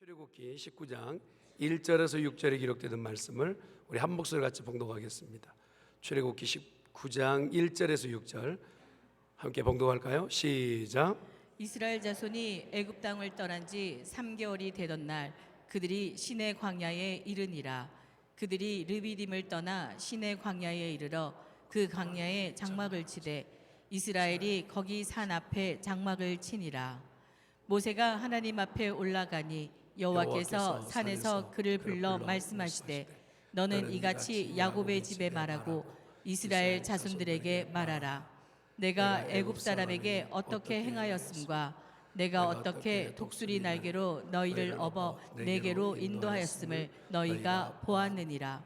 출애굽기 19장 1절에서 6절에 기록되는 말씀을 우리 한 목소리 같이 봉독하겠습니다. 출애굽기 19장 1절에서 6절 함께 봉독할까요? 시작. 이스라엘 자손이 애굽 땅을 떠난 지 3개월이 되던 날 그들이 시내 광야에 이르니라. 그들이 르비딤을 떠나 시내 광야에 이르러 그 광야에 장막을 치되 이스라엘이 거기 산 앞에 장막을 치니라. 모세가 하나님 앞에 올라가니 여호와께서 산에서 그를 불러 말씀하시되 너는 이같이 야곱의 집에 말하고 이스라엘 자손들에게 말하라. 내가 애굽 사람에게 어떻게 행하였음과 내가 어떻게 독수리 날개로 너희를 업어 내게로 인도하였음을 너희가 보았느니라.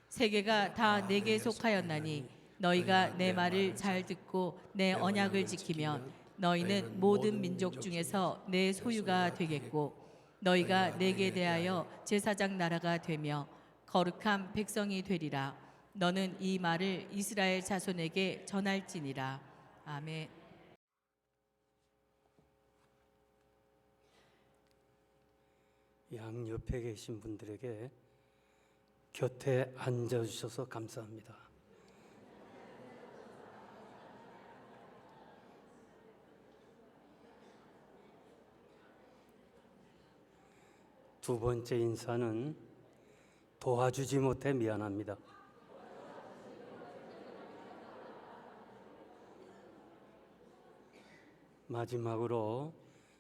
세계가 다 내게 속하였나니 너희가 내 말을 잘 듣고 내 언약을 지키면 너희는 모든 민족 중에서 내 소유가 되겠고 너희가 내게 대하여 제사장 나라가 되며 거룩한 백성이 되리라. 너는 이 말을 이스라엘 자손에게 전할지니라. 아멘. 양옆에 계신 분들에게 곁에 앉아주셔서 감사합니다. 두 번째 인사는 도와주지 못해 미안합니다. 마지막으로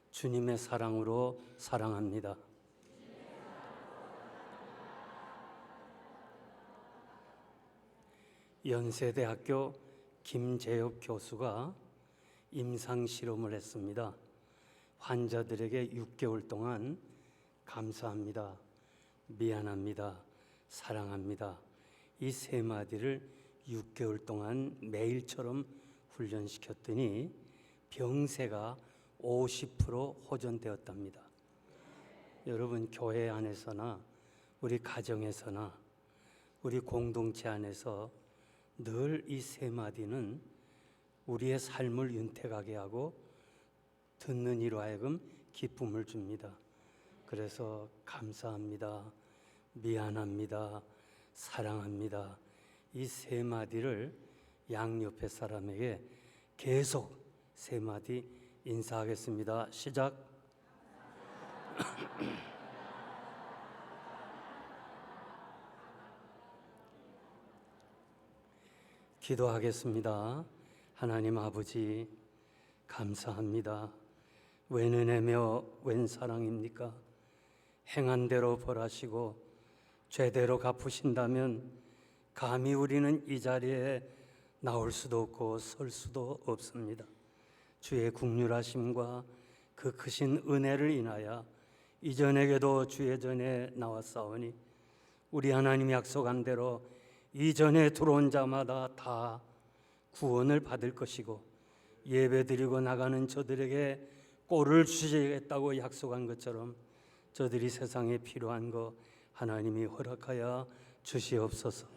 주님의 사랑으로 사랑합니다. 연세대학교 김재엽 교수가 임상 실험을 했습니다. 환자들에게 6개월 동안 감사합니다, 미안합니다, 사랑합니다 이 세 마디를 6개월 동안 매일처럼 훈련시켰더니 병세가 50% 호전되었답니다. 여러분, 교회 안에서나 우리 가정에서나 우리 공동체 안에서 늘 이 세 마디는 우리의 삶을 윤택하게 하고 듣는 이로 하여금 기쁨을 줍니다. 그래서 감사합니다, 미안합니다, 사랑합니다 이 세 마디를 양옆에 사람에게 계속 세 마디 인사하겠습니다. 시작. 기도하겠습니다. 하나님 아버지, 감사합니다. 웬 은혜며 웬 사랑입니까? 행한 대로 벌하시고 죄대로 갚으신다면 감히 우리는 이 자리에 나올 수도 없고 설 수도 없습니다. 주의 긍휼하심과 그 크신 은혜를 인하여 이전에게도 주의 전에 나왔사오니 우리 하나님 약속한 대로 이전에 들어온 자마다 다 구원을 받을 것이고 예배드리고 나가는 저들에게 꼴을 주시겠다고 약속한 것처럼 저들이 세상에 필요한 거 하나님이 허락하여 주시옵소서.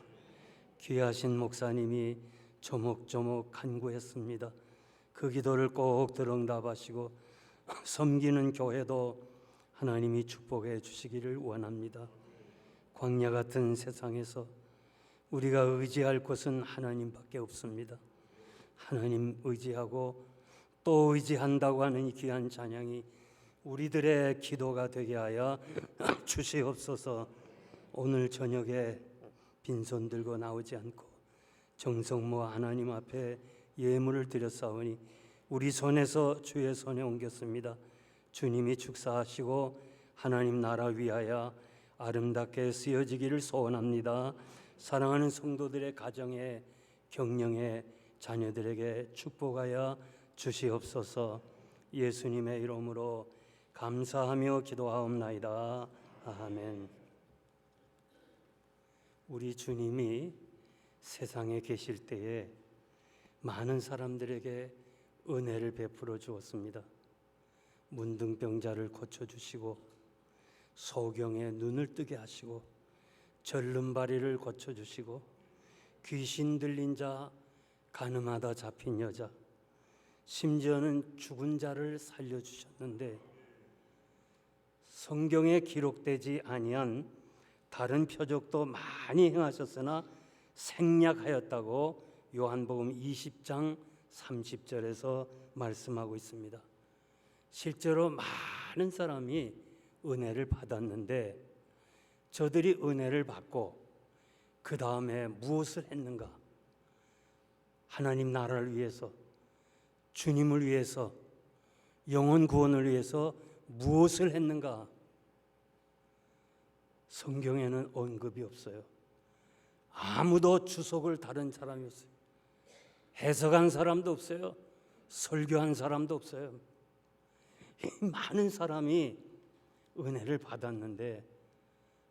귀하신 목사님이 조목조목 간구했습니다. 그 기도를 꼭 들응답하시고 섬기는 교회도 하나님이 축복해 주시기를 원합니다. 광야 같은 세상에서 우리가 의지할 곳은 하나님밖에 없습니다. 하나님 의지하고 또 의지한다고 하는 이 귀한 찬양이 우리들의 기도가 되게 하여 주시옵소서. 오늘 저녁에 빈손 들고 나오지 않고 정성 모아 하나님 앞에 예물을 드렸사오니 우리 손에서 주의 손에 옮겼습니다. 주님이 축사하시고 하나님 나라 위하여 아름답게 쓰여지기를 소원합니다. 사랑하는 성도들의 가정에 경영에 자녀들에게 축복하여 주시옵소서. 예수님의 이름으로 감사하며 기도하옵나이다. 아멘. 우리 주님이 세상에 계실 때에 많은 사람들에게 은혜를 베풀어 주었습니다. 문둥병자를 고쳐주시고 소경의 눈을 뜨게 하시고 절름발이를 고쳐주시고 귀신 들린 자, 가늠하다 잡힌 여자, 심지어는 죽은 자를 살려주셨는데 성경에 기록되지 아니한 다른 표적도 많이 행하셨으나 생략하였다고 요한복음 20장 30절에서 말씀하고 있습니다. 실제로 많은 사람이 은혜를 받았는데 저들이 은혜를 받고 그 다음에 무엇을 했는가? 하나님 나라를 위해서, 주님을 위해서, 영혼 구원을 위해서 무엇을 했는가? 성경에는 언급이 없어요. 아무도 주석을 다른 사람이 없어요. 해석한 사람도 없어요. 설교한 사람도 없어요. 많은 사람이 은혜를 받았는데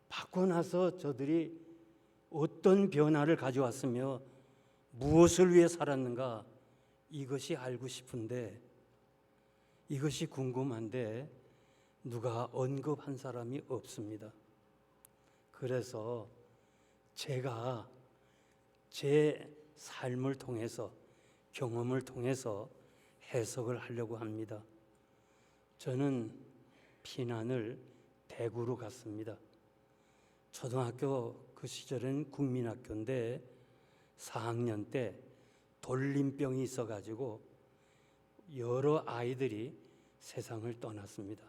받고 나서 저들이 어떤 변화를 가져왔으며 무엇을 위해 살았는가? 이것이 알고 싶은데, 이것이 궁금한데 누가 언급한 사람이 없습니다. 그래서 제가 제 삶을 통해서, 경험을 통해서 해석을 하려고 합니다. 저는 피난을 대구로 갔습니다. 초등학교 그 시절은 국민학교인데 4학년 때 돌림병이 있어가지고 여러 아이들이 세상을 떠났습니다.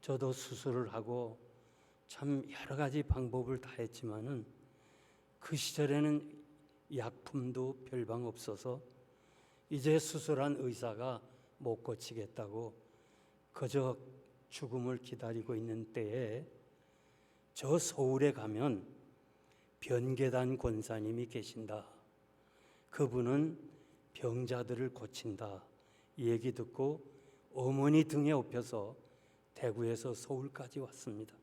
저도 수술을 하고 참 여러 가지 방법을 다 했지만은 그 시절에는 약품도 별방 없어서 이제 수술한 의사가 못 고치겠다고 그저 죽음을 기다리고 있는 때에 저 서울에 가면 변계단 권사님이 계신다. 그분은 병자들을 고친다. 이 얘기 듣고 어머니 등에 업혀서 대구에서 서울까지 왔습니다.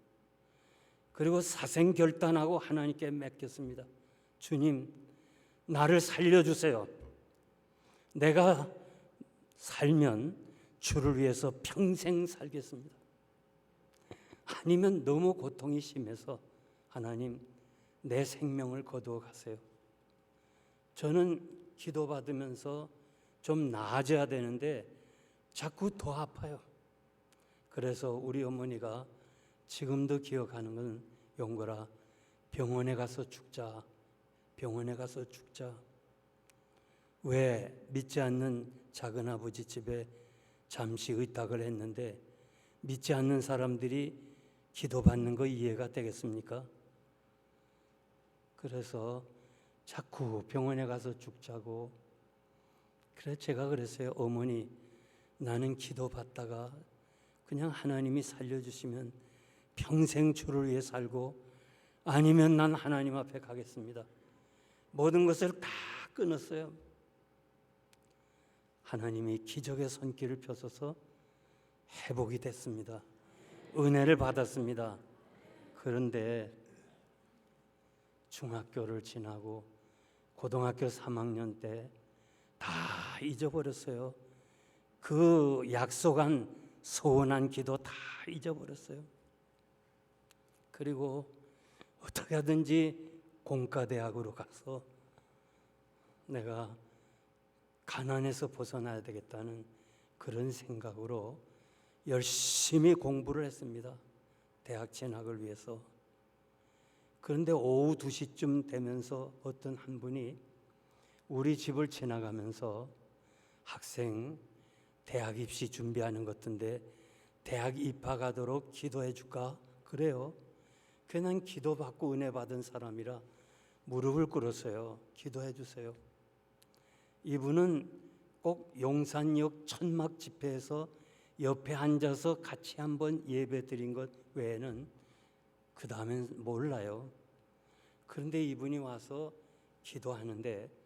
그리고 사생결단하고 하나님께 맡겼습니다. 주님, 나를 살려주세요. 내가 살면 주를 위해서 평생 살겠습니다. 아니면 너무 고통이 심해서 하나님, 내 생명을 거두어 가세요. 저는 기도받으면서 좀 나아져야 되는데 자꾸 더 아파요. 그래서 우리 어머니가 지금도 기억하는 건, 용거라, 병원에 가서 죽자. 병원에 가서 죽자. 왜 믿지 않는 작은아버지 집에 잠시 의탁을 했는데 믿지 않는 사람들이 기도받는 거 이해가 되겠습니까? 그래서 자꾸 병원에 가서 죽자고. 그래 제가 그랬어요. 어머니, 나는 기도받다가 그냥 하나님이 살려주시면 평생 주를 위해 살고, 아니면 난 하나님 앞에 가겠습니다. 모든 것을 다 끊었어요. 하나님이 기적의 손길을 펴서서 회복이 됐습니다. 은혜를 받았습니다. 그런데 중학교를 지나고 고등학교 3학년 때 다 잊어버렸어요. 그 약속한 소원한 기도 다 잊어버렸어요. 그리고 어떻게 하든지 공과대학으로 가서 내가 가난에서 벗어나야 되겠다는 그런 생각으로 열심히 공부를 했습니다. 대학 진학을 위해서. 그런데 오후 2시쯤 되면서 어떤 한 분이 우리 집을 지나가면서 학생 대학 입시 준비하는 것 같은데 대학 입학하도록 기도해 줄까? 그래요. 괜한 기도받고 은혜 받은 사람이라 무릎을 꿇었어요. 기도해 주세요. 이분은 꼭 용산역 천막 집회에서 옆에 앉아서 같이 한번 예배 드린 것 외에는 그 다음엔 몰라요. 그런데 이분이 와서 기도하는데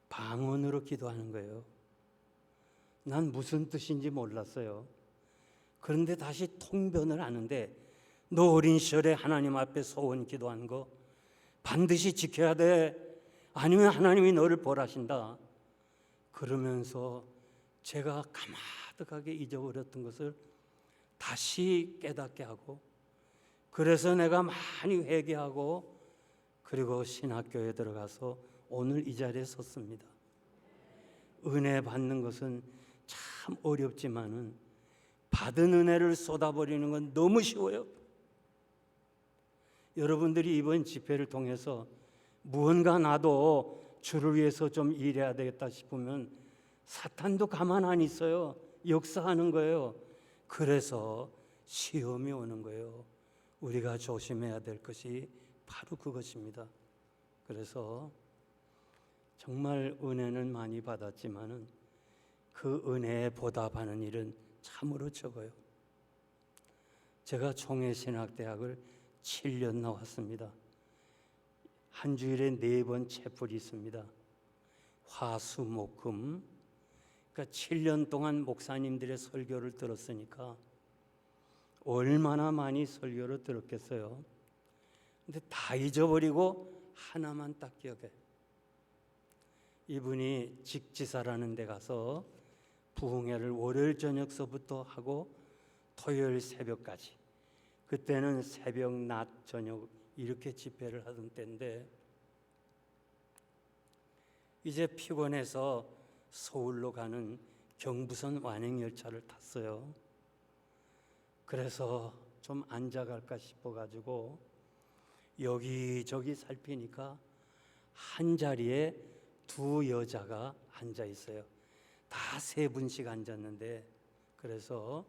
방언으로 기도하는 거예요. 난 무슨 뜻인지 몰랐어요. 그런데 다시 통변을 하는데, 너 어린 시절에 하나님 앞에 소원 기도한 거 반드시 지켜야 돼. 아니면 하나님이 너를 벌하신다. 그러면서 제가 가마득하게 잊어버렸던 것을 다시 깨닫게 하고, 그래서 내가 많이 회개하고 그리고 신학교에 들어가서 오늘 이 자리에 섰습니다. 은혜 받는 것은 참 어렵지만은 받은 은혜를 쏟아버리는 건 너무 쉬워요. 여러분들이 이번 집회를 통해서 무언가 나도 주를 위해서 좀 일해야 되겠다 싶으면 사탄도 가만 안 있어요. 역사하는 거예요. 그래서 시험이 오는 거예요. 우리가 조심해야 될 것이 바로 그것입니다. 그래서 정말 은혜는 많이 받았지만은 그 은혜에 보답하는 일은 참으로 적어요. 제가 총회신학대학을 7년 나왔습니다. 한 주일에 4번 채플이 있습니다. 화, 수, 목, 금. 그러니까 7년 동안 목사님들의 설교를 들었으니까 얼마나 많이 설교를 들었겠어요. 근데 다 잊어버리고 하나만 딱 기억해. 이분이 직지사라는 데 가서 부흥회를 월요일 저녁서부터 하고 토요일 새벽까지, 그때는 새벽, 낮, 저녁 이렇게 집회를 하던 때인데 이제 피곤해서 서울로 가는 경부선 완행열차를 탔어요. 그래서 좀 앉아갈까 싶어가지고 여기저기 살피니까 한 자리에 2 여자가 앉아 있어요. 다 3분씩 앉았는데, 그래서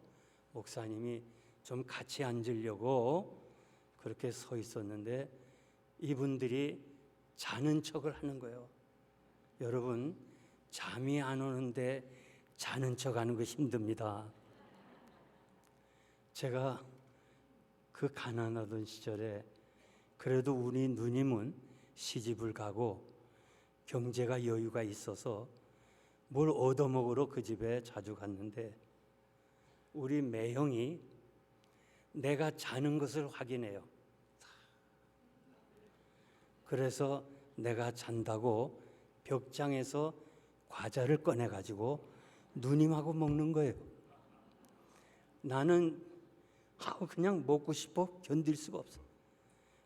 목사님이 좀 같이 앉으려고 그렇게 서 있었는데 이분들이 자는 척을 하는 거예요. 여러분, 잠이 안 오는데 자는 척 하는 거 힘듭니다. 제가 그 가난하던 시절에 그래도 우리 누님은 시집을 가고 경제가 여유가 있어서 뭘 얻어먹으러 그 집에 자주 갔는데 우리 매형이 내가 자는 것을 확인해요. 그래서 내가 잔다고 벽장에서 과자를 꺼내가지고 누님하고 먹는 거예요. 나는 그냥 먹고 싶어 견딜 수가 없어.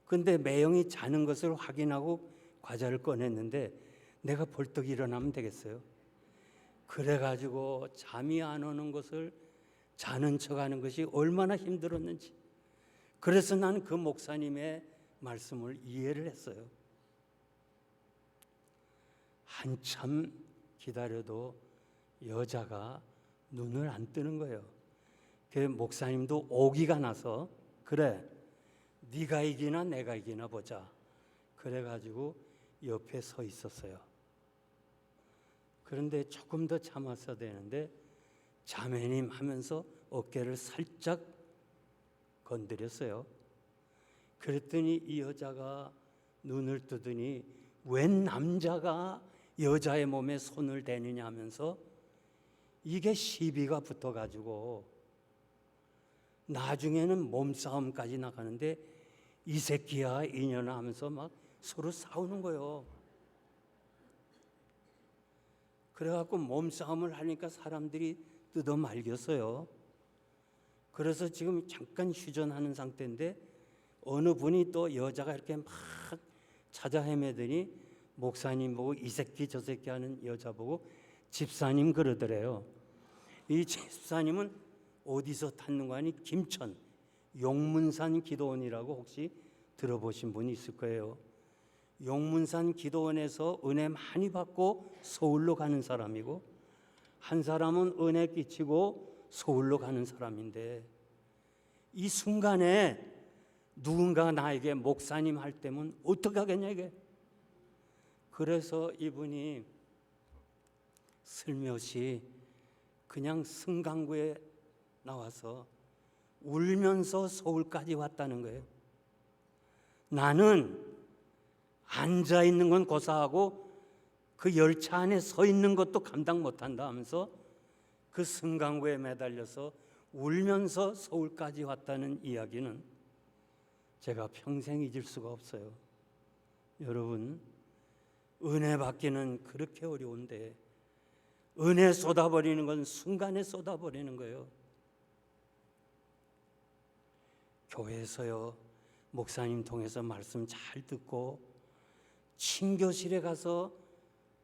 근데 매형이 자는 것을 확인하고 과자를 꺼냈는데 내가 벌떡 일어나면 되겠어요? 그래가지고 잠이 안 오는 것을 자는 척하는 것이 얼마나 힘들었는지. 그래서 나는 그 목사님의 말씀을 이해를 했어요. 한참 기다려도 여자가 눈을 안 뜨는 거예요. 그 목사님도 오기가 나서 그래, 네가 이기나 내가 이기나 보자. 그래가지고 옆에 서 있었어요. 그런데 조금 더 참았어야 되는데 자매님 하면서 어깨를 살짝 건드렸어요. 그랬더니 이 여자가 눈을 뜨더니 웬 남자가 여자의 몸에 손을 대느냐 하면서 이게 시비가 붙어가지고 나중에는 몸싸움까지 나가는데 이 새끼야 이년아 하면서 막 서로 싸우는 거예요. 그래갖고 몸싸움을 하니까 사람들이 뜯어 말겼어요. 그래서 지금 잠깐 휴전하는 상태인데 어느 분이 또 여자가 이렇게 막 찾아 헤매더니 목사님 보고 이 새끼 저 새끼 하는 여자 보고 집사님 그러더래요. 이 집사님은 어디서 탔는가 하니 김천 용문산 기도원이라고 혹시 들어보신 분이 있을 거예요. 용문산 기도원에서 은혜 많이 받고 서울로 가는 사람이고 한 사람은 은혜 끼치고 서울로 가는 사람인데 이 순간에 누군가 나에게 목사님 할 때면 어떻게 하겠냐 이게. 그래서 이분이 슬며시 그냥 승강구에 나와서 울면서 서울까지 왔다는 거예요. 나는 앉아 있는 건 고사하고 그 열차 안에 서 있는 것도 감당 못한다 하면서 그 승강구에 매달려서 울면서 서울까지 왔다는 이야기는 제가 평생 잊을 수가 없어요. 여러분, 은혜 받기는 그렇게 어려운데 은혜 쏟아버리는 건 순간에 쏟아버리는 거예요. 교회에서요, 목사님 통해서 말씀 잘 듣고 친교실에 가서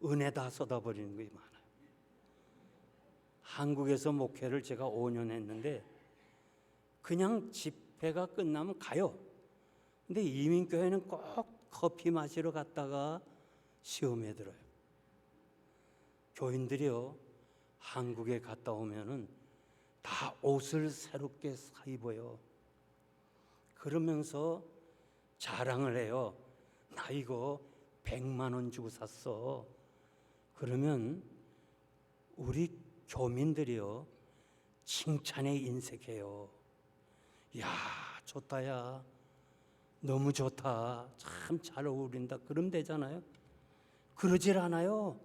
은혜 다 쏟아버리는 게 많아요. 한국에서 목회를 제가 5년 했는데 그냥 집회가 끝나면 가요. 근데 이민교회는 꼭 커피 마시러 갔다가 시험에 들어요. 교인들이요, 한국에 갔다 오면은 다 옷을 새롭게 사 입어요. 그러면서 자랑을 해요. 나 이거 100만 원 주고 샀어. 그러면 우리 교민들이요, 칭찬에 인색해요. 야, 좋다, 야. 너무 좋다. 참 잘 어울린다. 그럼 되잖아요. 그러질 않아요.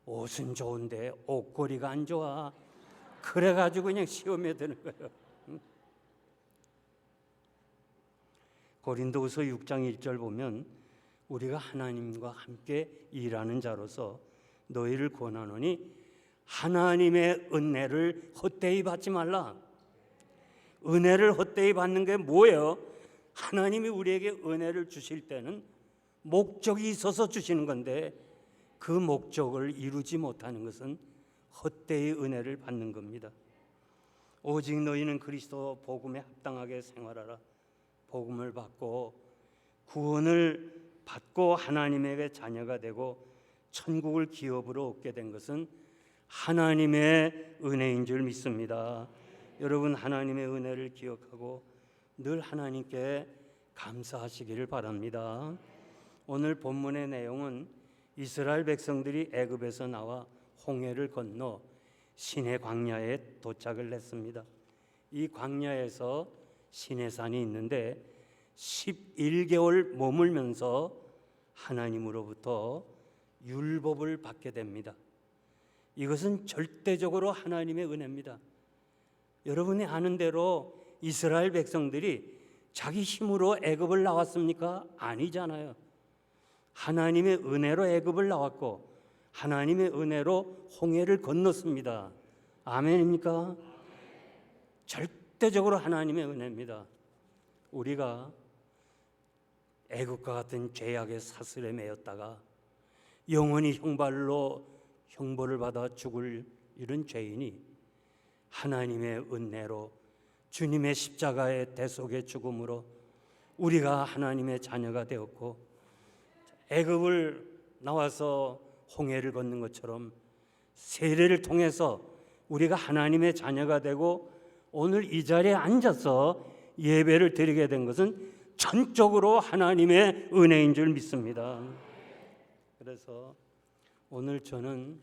옷은 좋은데 옷걸이가 안 좋아. 그래가지고 그냥 시험에 드는 거예요. 고린도후서 6장 1절 보면 우리가 하나님과 함께 일하는 자로서 너희를 권하노니 하나님의 은혜를 헛되이 받지 말라. 은혜를 헛되이 받는 게 뭐예요? 하나님이 우리에게 은혜를 주실 때는 목적이 있어서 주시는 건데 그 목적을 이루지 못하는 것은 헛되이 은혜를 받는 겁니다. 오직 너희는 그리스도 복음에 합당하게 생활하라. 복음을 받고 구원을 받고 하나님에게 자녀가 되고 천국을 기업으로 얻게 된 것은 하나님의 은혜인 줄 믿습니다. 여러분, 하나님의 은혜를 기억하고 늘 하나님께 감사하시기를 바랍니다. 오늘 본문의 내용은 이스라엘 백성들이 애굽에서 나와 홍해를 건너 시내 광야에 도착을 했습니다. 이 광야에서 시내산이 있는데 11개월 머물면서 하나님으로부터 율법을 받게 됩니다. 이것은 절대적으로 하나님의 은혜입니다. 여러분이 아는 대로 이스라엘 백성들이 자기 힘으로 애굽을 나왔습니까? 아니잖아요. 하나님의 은혜로 애굽을 나왔고 하나님의 은혜로 홍해를 건넜습니다. 아멘입니까? 절대적으로 하나님의 은혜입니다. 우리가 애굽과 같은 죄악의 사슬에 매였다가 영원히 형벌을 받아 죽을 이런 죄인이 하나님의 은혜로 주님의 십자가의 대속의 죽음으로 우리가 하나님의 자녀가 되었고 애굽을 나와서 홍해를 걷는 것처럼 세례를 통해서 우리가 하나님의 자녀가 되고 오늘 이 자리에 앉아서 예배를 드리게 된 것은 전적으로 하나님의 은혜인 줄 믿습니다. 그래서 오늘 저는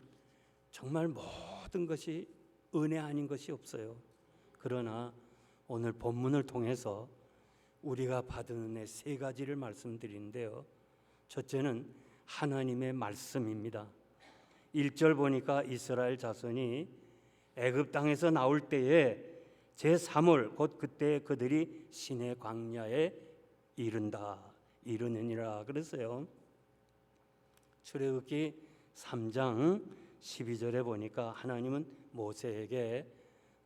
정말 모든 것이 은혜 아닌 것이 없어요. 그러나 오늘 본문을 통해서 우리가 받은 은혜 세 가지를 말씀드리는데요. 첫째는 하나님의 말씀입니다. 1절 보니까 이스라엘 자손이 애굽 땅에서 나올 때에 제3월 곧 그때 그들이 시내 광야에 이르느니라 그랬어요. 출애굽기 3장 12절에 보니까 하나님은 모세에게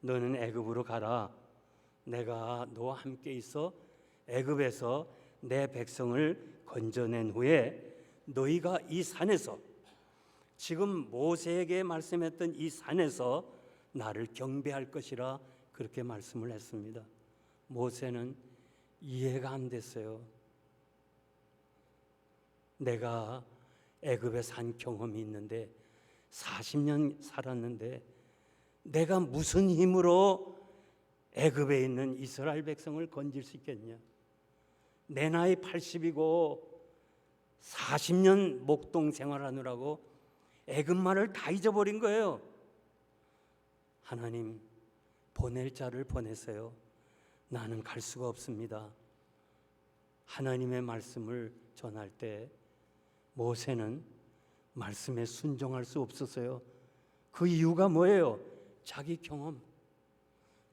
너는 애굽으로 가라. 내가 너와 함께 있어 애굽에서 내 백성을 건져낸 후에 너희가 이 산에서 지금 모세에게 말씀했던 이 산에서 나를 경배할 것이라 그렇게 말씀을 했습니다. 모세는 이해가 안 됐어요. 내가 애굽에 산 경험이 있는데 40년 살았는데 내가 무슨 힘으로 애굽에 있는 이스라엘 백성을 건질 수 있겠냐? 내 나이 80이고 40년 목동 생활하느라고 애굽 말을 다 잊어버린 거예요. 하나님, 보낼 자를 보내세요. 나는 갈 수가 없습니다. 하나님의 말씀을 전할 때 모세는 말씀에 순종할 수 없었어요. 그 이유가 뭐예요? 자기 경험,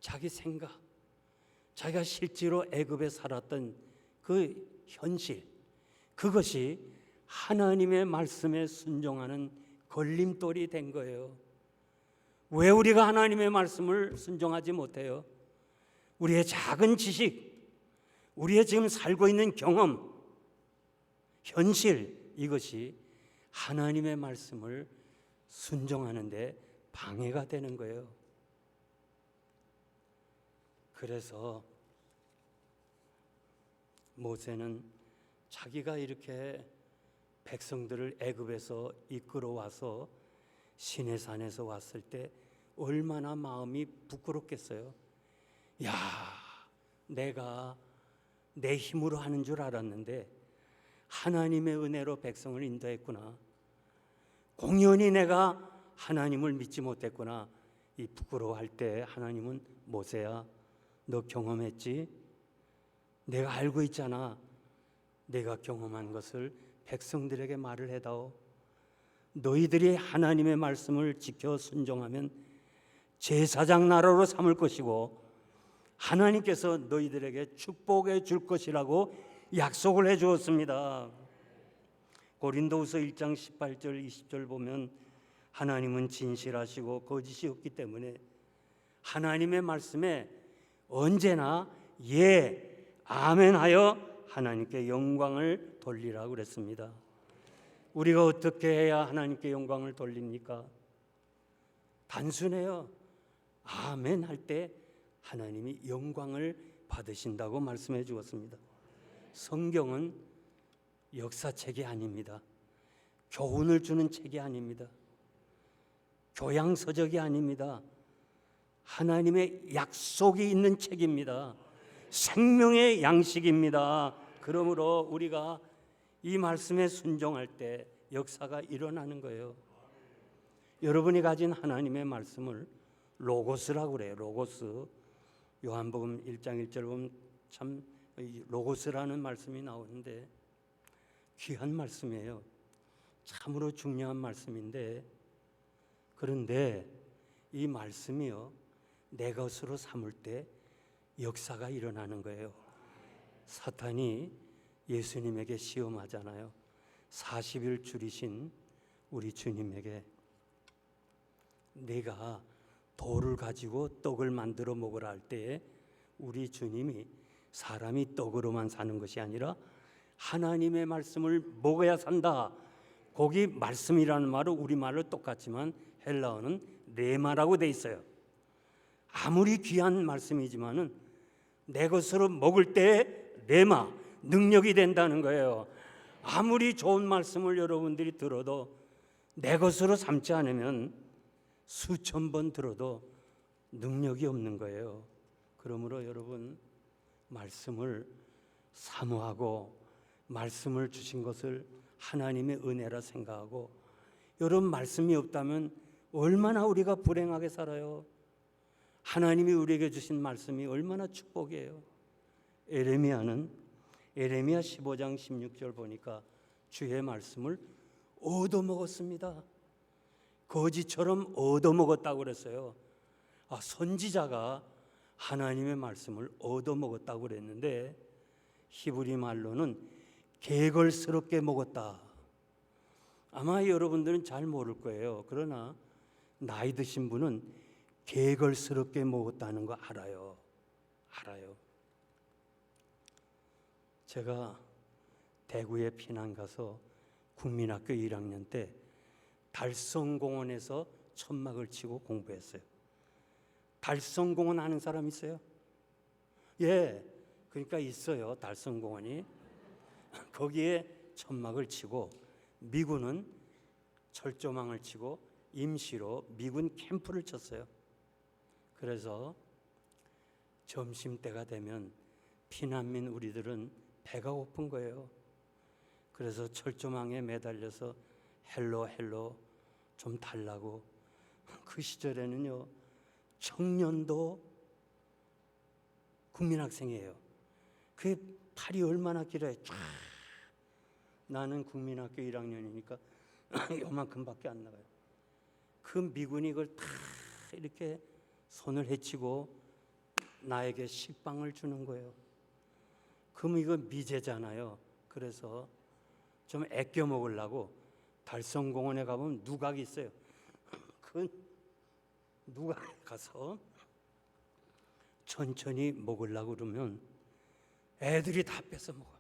자기 생각, 자기가 실제로 애굽에 살았던 그 현실, 그것이 하나님의 말씀에 순종하는 걸림돌이 된 거예요. 왜 우리가 하나님의 말씀을 순종하지 못해요? 우리의 작은 지식, 우리의 지금 살고 있는 경험, 현실, 이것이 하나님의 말씀을 순종하는데 방해가 되는 거예요. 그래서 모세는 자기가 이렇게 백성들을 애굽에서 이끌어와서 시내산에서 왔을 때 얼마나 마음이 부끄럽겠어요. 야, 내가 내 힘으로 하는 줄 알았는데 하나님의 은혜로 백성을 인도했구나. 공연히 내가 하나님을 믿지 못했구나. 이 부끄러워할 때 하나님은 모세야, 너 경험했지? 내가 알고 있잖아. 내가 경험한 것을 백성들에게 말을 해다오. 너희들이 하나님의 말씀을 지켜 순종하면 제사장 나라로 삼을 것이고 하나님께서 너희들에게 축복해 줄 것이라고 약속을 해 주었습니다. 고린도후서 1장 18절 20절 보면 하나님은 진실하시고 거짓이 없기 때문에 하나님의 말씀에 언제나 예, 아멘 하여 하나님께 영광을 돌리라고 그랬습니다. 우리가 어떻게 해야 하나님께 영광을 돌립니까? 단순해요. 아멘 할 때 하나님이 영광을 받으신다고 말씀해 주었습니다. 성경은 역사책이 아닙니다. 교훈을 주는 책이 아닙니다. 교양서적이 아닙니다. 하나님의 약속이 있는 책입니다. 생명의 양식입니다. 그러므로 우리가 이 말씀에 순종할 때 역사가 일어나는 거예요. 여러분이 가진 하나님의 말씀을 로고스라고 그래요. 로고스. 요한복음 1장 1절 보면 참 로고스라는 말씀이 나오는데 귀한 말씀이에요. 참으로 중요한 말씀인데, 그런데 이 말씀이요, 내 것으로 삼을 때 역사가 일어나는 거예요. 사탄이 예수님에게 시험하잖아요. 40일 줄이신 우리 주님에게 내가 돌을 가지고 떡을 만들어 먹으라 할 때에 우리 주님이 사람이 떡으로만 사는 것이 아니라 하나님의 말씀을 먹어야 산다. 거기 말씀이라는 말은 우리말로 똑같지만 헬라어는 레마라고 돼 있어요. 아무리 귀한 말씀이지만은 내 것으로 먹을 때 레마, 능력이 된다는 거예요. 아무리 좋은 말씀을 여러분들이 들어도 내 것으로 삼지 않으면 수천 번 들어도 능력이 없는 거예요. 그러므로 여러분, 말씀을 사모하고 말씀을 주신 것을 하나님의 은혜라 생각하고, 여러분 말씀이 없다면 얼마나 우리가 불행하게 살아요. 하나님이 우리에게 주신 말씀이 얼마나 축복이에요. 에레미야는 에레미야 15장 16절 보니까 주의 말씀을 얻어먹었습니다. 거지처럼 얻어먹었다고 그랬어요. 선지자가 하나님의 말씀을 얻어먹었다고 그랬는데 히브리 말로는 개걸스럽게 먹었다. 아마 여러분들은 잘 모를 거예요. 그러나 나이 드신 분은 개걸스럽게 먹었다는 거 알아요. 제가 대구에 피난 가서 국민학교 1학년 때 달성공원에서 천막을 치고 공부했어요. 달성공원 아는 사람 있어요? 예, 그러니까 있어요. 달성공원이. 거기에 천막을 치고 미군은 철조망을 치고 임시로 미군 캠프를 쳤어요. 그래서 점심때가 되면 피난민 우리들은 배가 고픈 거예요. 그래서 철조망에 매달려서 헬로 좀 달라고. 그 시절에는요, 청년도 국민학생이에요. 그 팔이 얼마나 길어요. 쫙. 나는 국민학교 1학년이니까 요만큼밖에 안 나가요. 그 미군이 그걸 다 이렇게 손을 헤치고 나에게 식빵을 주는 거예요. 그럼 이거 미제잖아요. 그래서 좀 아껴 먹으려고 달성공원에 가보면 누각이 있어요. 그 누각에 가서 천천히 먹으려고 그러면 애들이 다 뺏어 먹어.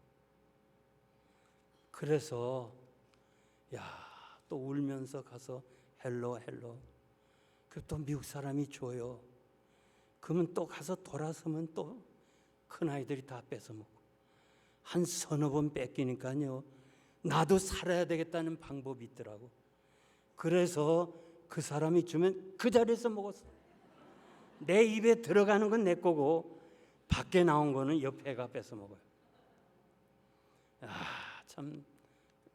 그래서 또 울면서 가서 헬로 그 또 미국 사람이 줘요. 그러면 또 가서 돌아서면 또 큰아이들이 다 뺏어먹고, 한 서너 번 뺏기니까요, 나도 살아야 되겠다는 방법이 있더라고. 그래서 그 사람이 주면 그 자리에서 먹었어. 내 입에 들어가는 건 내 거고 밖에 나온 거는 옆에 가 뺏어 먹어요. 참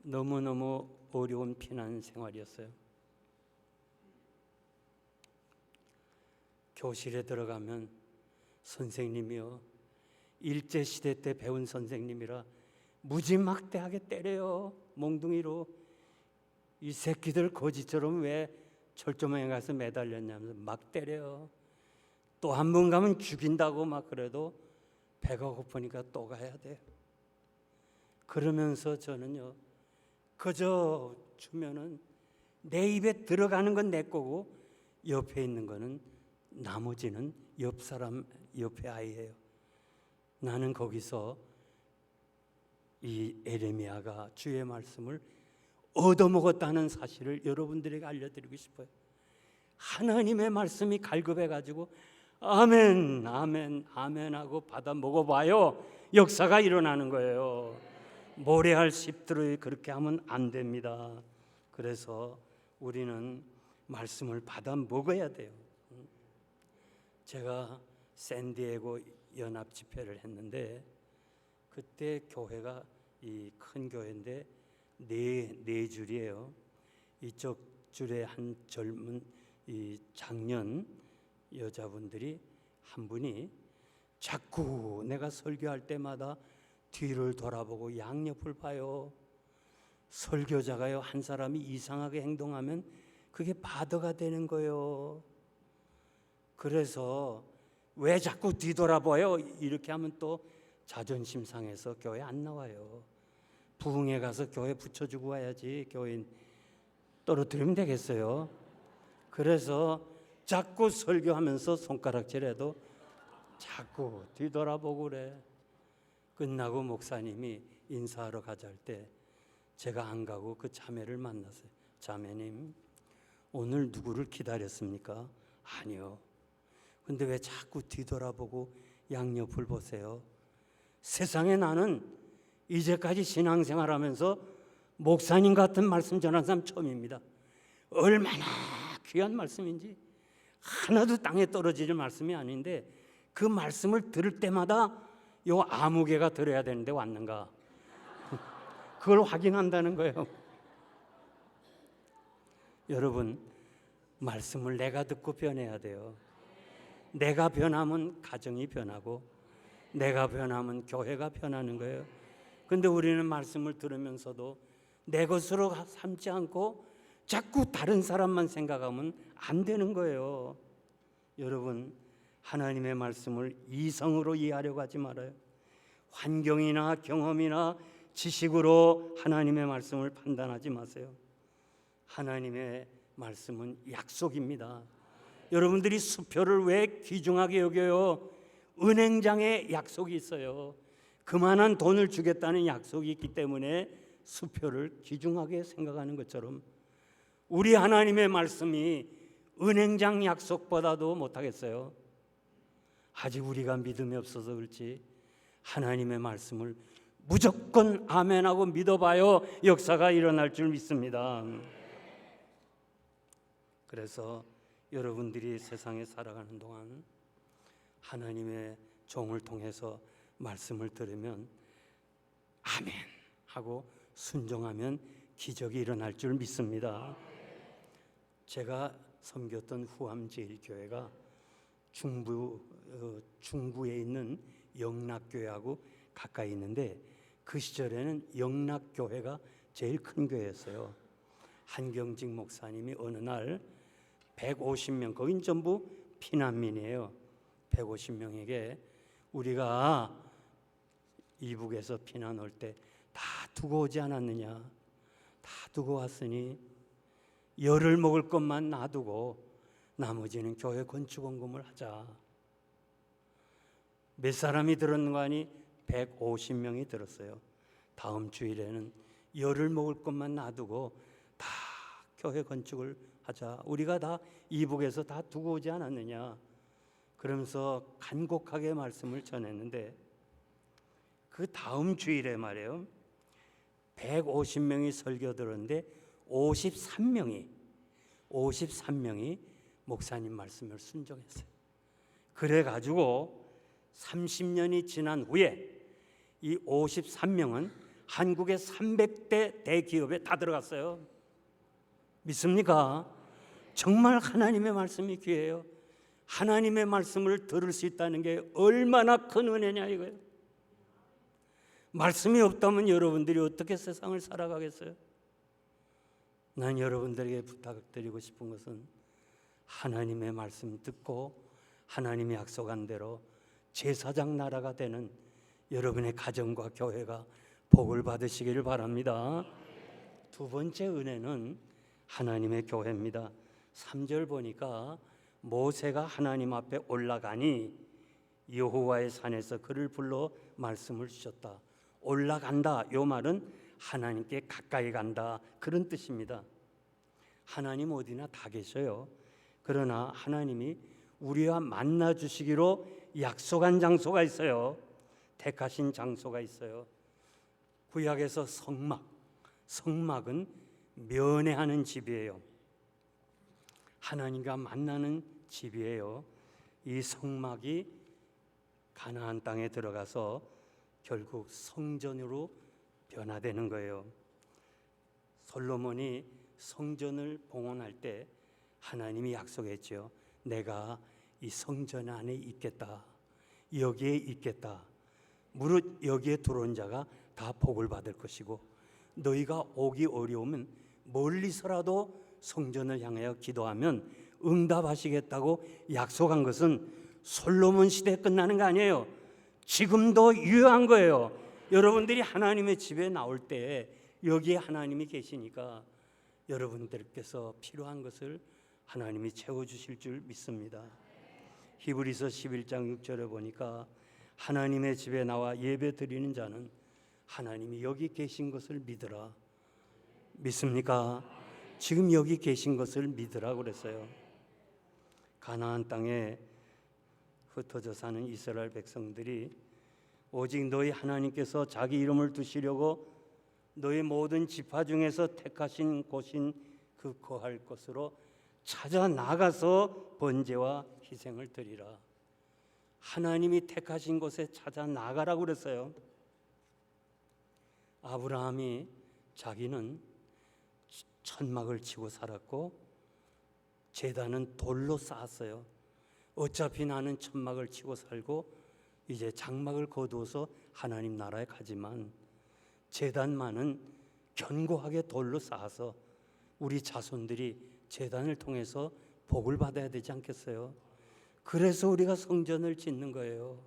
너무너무 어려운 피난 생활이었어요. 교실에 들어가면 선생님이요, 일제시대 때 배운 선생님이라 무지막대하게 때려요. 몽둥이로. 이 새끼들 거지처럼 왜 철조망에 가서 매달렸냐면서 막 때려요. 또 한 번 가면 죽인다고 막 그래도 배가 고프니까 또 가야 돼요. 그러면서 저는요, 그저 주면은 내 입에 들어가는 건 내 거고 옆에 있는 거는, 나머지는 옆 사람, 옆에 아이예요. 나는 거기서 이 에레미야가 주의 말씀을 얻어먹었다는 사실을 여러분들에게 알려드리고 싶어요. 하나님의 말씀이 갈급해가지고 아멘, 아멘, 아멘 하고 받아 먹어봐요. 역사가 일어나는 거예요. 모래알 씹들이 그렇게 하면 안 됩니다. 그래서 우리는 말씀을 받아 먹어야 돼요. 제가 샌디에고 연합 집회를 했는데, 그때 교회가 이 큰 교회인데 네 줄이에요. 이쪽 줄에 한 젊은 이 장년 여자분들이 한 분이 자꾸 내가 설교할 때마다 뒤를 돌아보고 양옆을 봐요. 설교자가요, 한 사람이 이상하게 행동하면 그게 바더가 되는 거예요. 그래서 왜 자꾸 뒤돌아봐요? 이렇게 하면 또 자존심 상해서 교회 안 나와요. 부흥회 가서 교회 붙여주고 와야지 교인 떨어뜨리면 되겠어요. 그래서 자꾸 설교하면서 손가락질해도 자꾸 뒤돌아보고 그래. 끝나고 목사님이 인사하러 가자 할 때 제가 안 가고 그 자매를 만났어요. 자매님, 오늘 누구를 기다렸습니까? 아니요. 근데 왜 자꾸 뒤돌아보고 양옆을 보세요? 세상에 나는 이제까지 신앙생활하면서 목사님 같은 말씀 전한 사람 처음입니다. 얼마나 귀한 말씀인지, 하나도 땅에 떨어지는 말씀이 아닌데 그 말씀을 들을 때마다 요 아무개가 들어야 되는데 왔는가, 그걸 확인한다는 거예요. 여러분, 말씀을 내가 듣고 변해야 돼요. 내가 변하면 가정이 변하고 내가 변하면 교회가 변하는 거예요. 근데 우리는 말씀을 들으면서도 내 것으로 삼지 않고 자꾸 다른 사람만 생각하면 안 되는 거예요. 여러분, 하나님의 말씀을 이성으로 이해하려고 하지 말아요. 환경이나 경험이나 지식으로 하나님의 말씀을 판단하지 마세요. 하나님의 말씀은 약속입니다. 여러분들이 수표를 왜 귀중하게 여겨요? 은행장에 약속이 있어요. 그만한 돈을 주겠다는 약속이 있기 때문에 수표를 귀중하게 생각하는 것처럼 우리 하나님의 말씀이 은행장 약속보다도 못하겠어요? 아직 우리가 믿음이 없어서 그렇지 하나님의 말씀을 무조건 아멘하고 믿어봐요. 역사가 일어날 줄 믿습니다. 그래서 여러분들이 세상에 살아가는 동안 하나님의 종을 통해서 말씀을 들으면 아멘 하고 순종하면 기적이 일어날 줄 믿습니다. 제가 섬겼던 후암제일교회가 중부에 있는 영락교회하고 가까이 있는데 그 시절에는 영락교회가 제일 큰 교회였어요. 한경직 목사님이 어느 날 150명, 거긴 전부 피난민이에요. 150명에게 우리가 이북에서 피난 올 때 다 두고 오지 않았느냐, 다 두고 왔으니 열을 먹을 것만 놔두고 나머지는 교회 건축원금을 하자. 몇 사람이 들었는가 하니 150명이 들었어요. 다음 주일에는 열을 먹을 것만 놔두고 다 교회 건축을 하자. 우리가 다 이북에서 다 두고 오지 않았느냐. 그러면서 간곡하게 말씀을 전했는데 그 다음 주일에 말이에요. 150명이 설교 들었는데 53명이 목사님 말씀을 순종했어요. 그래가지고 30년이 지난 후에 이 53명은 한국의 300대 대기업에 다 들어갔어요. 믿습니까? 정말 하나님의 말씀이 귀해요. 하나님의 말씀을 들을 수 있다는 게 얼마나 큰 은혜냐 이거예요. 말씀이 없다면 여러분들이 어떻게 세상을 살아가겠어요? 난 여러분들에게 부탁드리고 싶은 것은 하나님의 말씀 듣고 하나님이 약속한 대로 제사장 나라가 되는 여러분의 가정과 교회가 복을 받으시기를 바랍니다. 두 번째 은혜는 하나님의 교회입니다. 3절 보니까 모세가 하나님 앞에 올라가니 여호와의 산에서 그를 불러 말씀을 주셨다. 올라간다, 요 말은 하나님께 가까이 간다, 그런 뜻입니다. 하나님 어디나 다 계셔요. 그러나 하나님이 우리와 만나 주시기로 약속한 장소가 있어요. 택하신 장소가 있어요. 구약에서 성막은 면회하는 집이에요. 하나님과 만나는 집이에요. 이 성막이 가나안 땅에 들어가서 결국 성전으로 변화되는 거예요. 솔로몬이 성전을 봉헌할 때 하나님이 약속했죠. 내가 이 성전 안에 있겠다. 여기에 있겠다. 무릇 여기에 들어온 자가 다 복을 받을 것이고 너희가 오기 어려우면 멀리서라도 성전을 향하여 기도하면 응답하시겠다고 약속한 것은 솔로몬 시대에 끝나는 거 아니에요. 지금도 유효한 거예요. 여러분들이 하나님의 집에 나올 때 여기에 하나님이 계시니까 여러분들께서 필요한 것을 하나님이 채워주실 줄 믿습니다. 히브리서 11장 6절에 보니까 하나님의 집에 나와 예배 드리는 자는 하나님이 여기 계신 것을 믿으라. 믿습니까? 지금 여기 계신 것을 믿으라 그랬어요. 가나안 땅에 흩어져 사는 이스라엘 백성들이 오직 너희 하나님께서 자기 이름을 두시려고 너희 모든 지파 중에서 택하신 곳인 그 거할 곳으로 찾아 나가서 번제와 희생을 드리라. 하나님이 택하신 곳에 찾아 나가라고 그랬어요. 아브라함이 자기는 천막을 치고 살았고 제단은 돌로 쌓았어요. 어차피 나는 천막을 치고 살고 이제 장막을 거두어서 하나님 나라에 가지만 제단만은 견고하게 돌로 쌓아서 우리 자손들이 제단을 통해서 복을 받아야 되지 않겠어요? 그래서 우리가 성전을 짓는 거예요.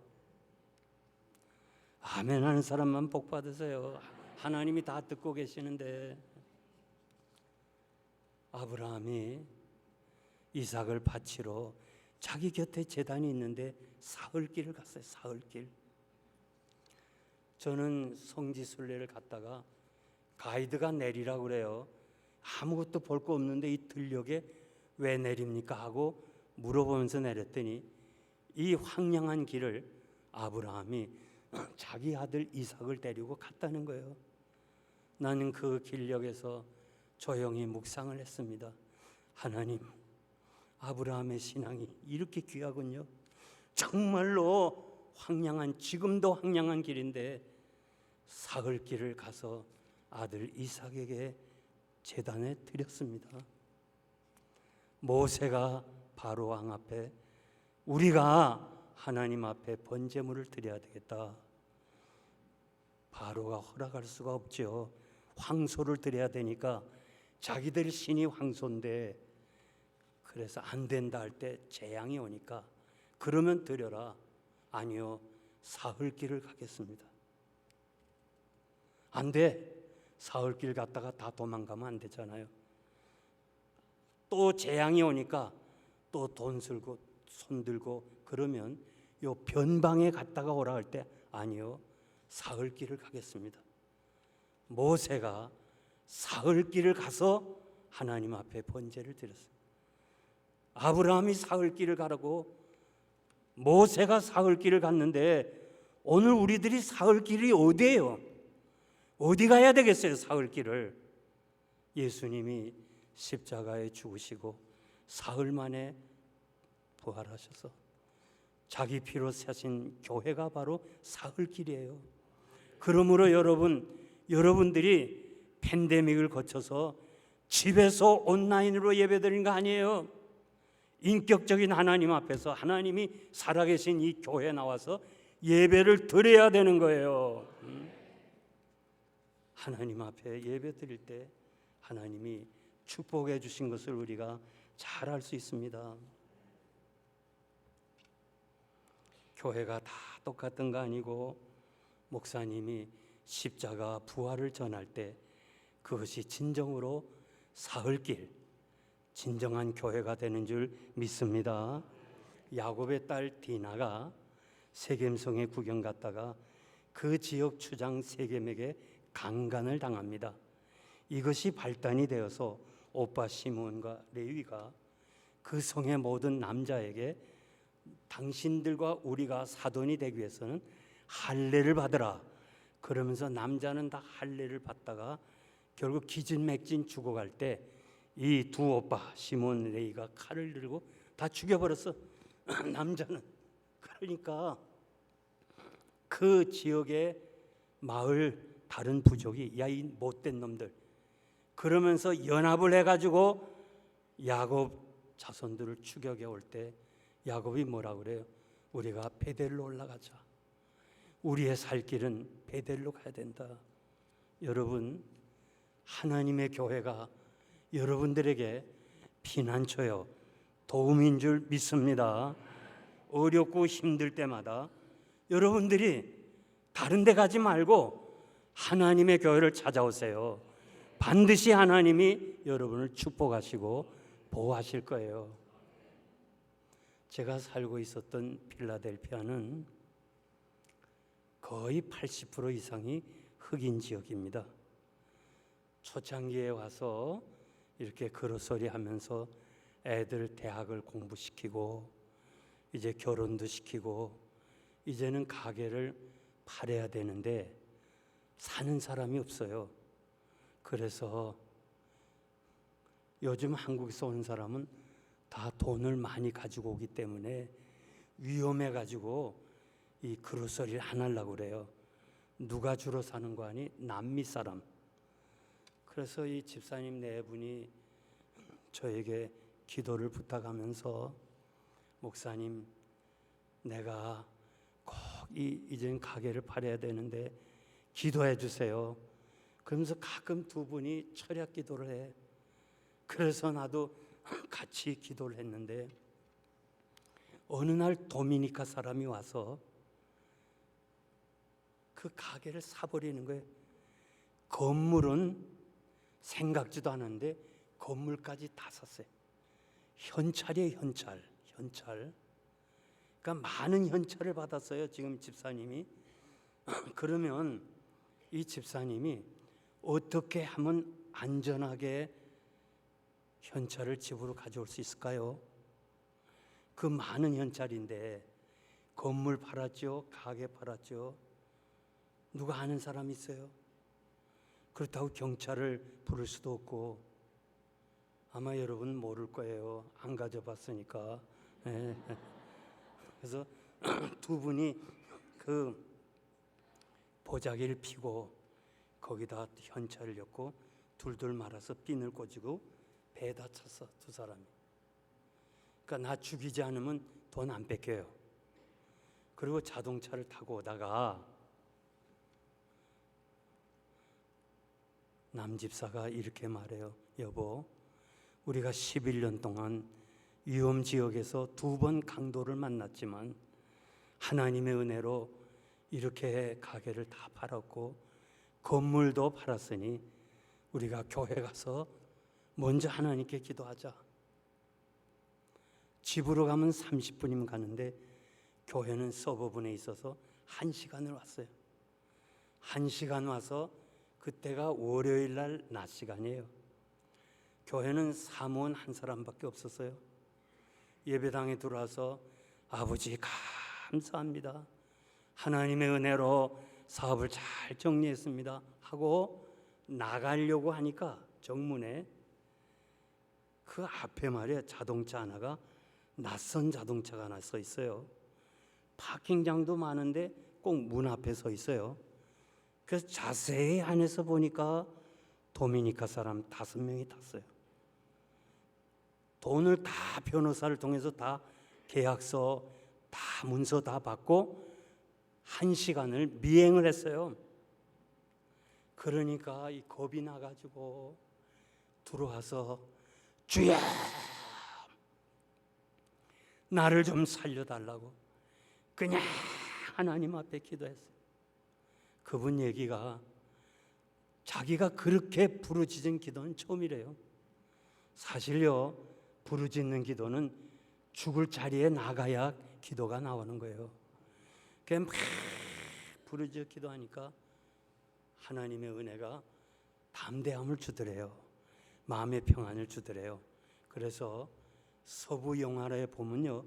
아멘 하는 사람만 복 받으세요. 하나님이 다 듣고 계시는데. 아브라함이 이삭을 바치러 자기 곁에 제단이 있는데 사흘길을 갔어요. 사흘길. 저는 성지순례를 갔다가 가이드가 내리라고 그래요. 아무것도 볼 거 없는데 이 들녘에 왜 내립니까 하고 물어보면서 내렸더니 이 황량한 길을 아브라함이 자기 아들 이삭을 데리고 갔다는 거예요. 나는 그 길녘에서 조용히 묵상을 했습니다. 하나님, 아브라함의 신앙이 이렇게 귀하군요. 정말로 황량한, 지금도 황량한 길인데 사흘길을 가서 아들 이삭에게 제단에 드렸습니다. 모세가 바로 왕 앞에 우리가 하나님 앞에 번제물을 드려야 되겠다. 바로가 허락할 수가 없죠. 황소를 드려야 되니까 자기들 신이 황소인데 그래서 안 된다 할 때 재앙이 오니까 그러면 드려라. 아니요, 사흘길을 가겠습니다. 안 돼. 사흘길 갔다가 다 도망가면 안 되잖아요. 또 재앙이 오니까 또 돈 쓸고 손 들고 그러면 요 변방에 갔다가 오라 할 때 아니요, 사흘길을 가겠습니다. 모세가 사흘길을 가서 하나님 앞에 번제를 드렸어요. 아브라함이 사흘길을 가라고 모세가 사흘길을 갔는데 오늘 우리들이 사흘길이 어디예요? 어디 가야 되겠어요? 사흘길을. 예수님이 십자가에 죽으시고 사흘 만에 부활하셔서 자기 피로 사신 교회가 바로 사흘길이에요. 그러므로 여러분들이 팬데믹을 거쳐서 집에서 온라인으로 예배드리는 거 아니에요. 인격적인 하나님 앞에서 하나님이 살아계신 이 교회에 나와서 예배를 드려야 되는 거예요. 하나님 앞에 예배 드릴 때 하나님이 축복해 주신 것을 우리가 잘 알 수 있습니다. 교회가 다 똑같은 거 아니고 목사님이 십자가 부활을 전할 때 그것이 진정으로 사흘길, 진정한 교회가 되는 줄 믿습니다. 야곱의 딸 디나가 세겜성에 구경 갔다가 그 지역 추장 세겜에게 강간을 당합니다. 이것이 발단이 되어서 오빠 시몬과 레위가 그 성의 모든 남자에게 당신들과 우리가 사돈이 되기 위해서는 할례를 받으라. 그러면서 남자는 다 할례를 받다가 결국 기진맥진 죽어갈 때 이 두 오빠 시몬 레위가 칼을 들고 다 죽여버렸어. 남자는. 그러니까 그 지역의 마을 다른 부족이 야 이 못된 놈들 그러면서 연합을 해가지고 야곱 자손들을 추격해 올 때 야곱이 뭐라 그래요? 우리가 베델로 올라가자. 우리의 살 길은 베델로 가야 된다. 여러분, 하나님의 교회가 여러분들에게 피난처요, 도움인 줄 믿습니다. 어렵고 힘들 때마다 여러분들이 다른 데 가지 말고 하나님의 교회를 찾아오세요. 반드시 하나님이 여러분을 축복하시고 보호하실 거예요. 제가 살고 있었던 필라델피아는 거의 80% 이상이 흑인 지역입니다. 초창기에 와서 이렇게 그로서리 하면서 애들 대학을 공부시키고 이제 결혼도 시키고 이제는 가게를 팔아야 되는데 사는 사람이 없어요. 그래서 요즘 한국에서 온 사람은 다 돈을 많이 가지고 오기 때문에 위험해 가지고 이 그로서리를 안 하려고 그래요. 누가 주로 사는 거 아니? 남미 사람. 그래서 이 집사님 네 분이 저에게 기도를 부탁하면서 목사님, 내가 꼭 이젠 가게를 팔아야 되는데 기도해 주세요. 그러면서 가끔 두 분이 철야 기도를 해. 그래서 나도 같이 기도를 했는데 어느 날 도미니카 사람이 와서 그 가게를 사버리는 거예요. 건물은 생각지도 않았는데 건물까지 다 샀어요. 현찰이에요, 현찰. 그러니까 많은 현찰을 받았어요, 지금 집사님이. 그러면 이 집사님이 어떻게 하면 안전하게 현찰을 집으로 가져올 수 있을까요? 그 많은 현찰인데 건물 팔았죠, 가게 팔았죠. 누가 아는 사람 있어요? 그렇다고 경찰을 부를 수도 없고 아마 여러분 모를 거예요. 안 가져봤으니까. 네. 그래서 두 분이 그 보자기를 피고 거기다 현찰을 엮고 둘둘 말아서 핀을 꽂고 배에다 찼어, 두 사람이. 그러니까 나 죽이지 않으면 돈 안 뺏겨요. 그리고 자동차를 타고 오다가 남집사가 이렇게 말해요. 여보, 우리가 11년 동안 위험 지역에서 2번 강도를 만났지만 하나님의 은혜로 이렇게 가게를 다 팔았고 건물도 팔았으니 우리가 교회 가서 먼저 하나님께 기도하자. 집으로 가면 30분이면 가는데 교회는 서버분에 있어서 1시간을 왔어요. 1시간 와서 그때가 월요일 날 낮 시간이에요. 교회는 사무원 한 사람밖에 없었어요. 예배당에 들어와서 아버지 감사합니다. 하나님의 은혜로 사업을 잘 정리했습니다 하고 나가려고 하니까 정문에 그 앞에 말이야 자동차 하나가 낯선 자동차가 하나 서 있어요. 파킹장도 많은데 꼭 문 앞에 서 있어요. 그래서 자세히 안에서 보니까 도미니카 사람 5명이 탔어요. 돈을 다 변호사를 통해서 다 계약서 다 문서 다 받고 1시간을 미행을 했어요. 그러니까 이 겁이 나가지고 들어와서 주여 나를 좀 살려달라고 그냥 하나님 앞에 기도했어요. 그분 얘기가 자기가 그렇게 부르짖은 기도는 처음이래요. 사실요, 부르짖는 기도는 죽을 자리에 나가야 기도가 나오는 거예요. 그냥 막 부르짖어 기도하니까 하나님의 은혜가 담대함을 주더래요. 마음의 평안을 주더래요. 그래서 서부 영화에 보면요,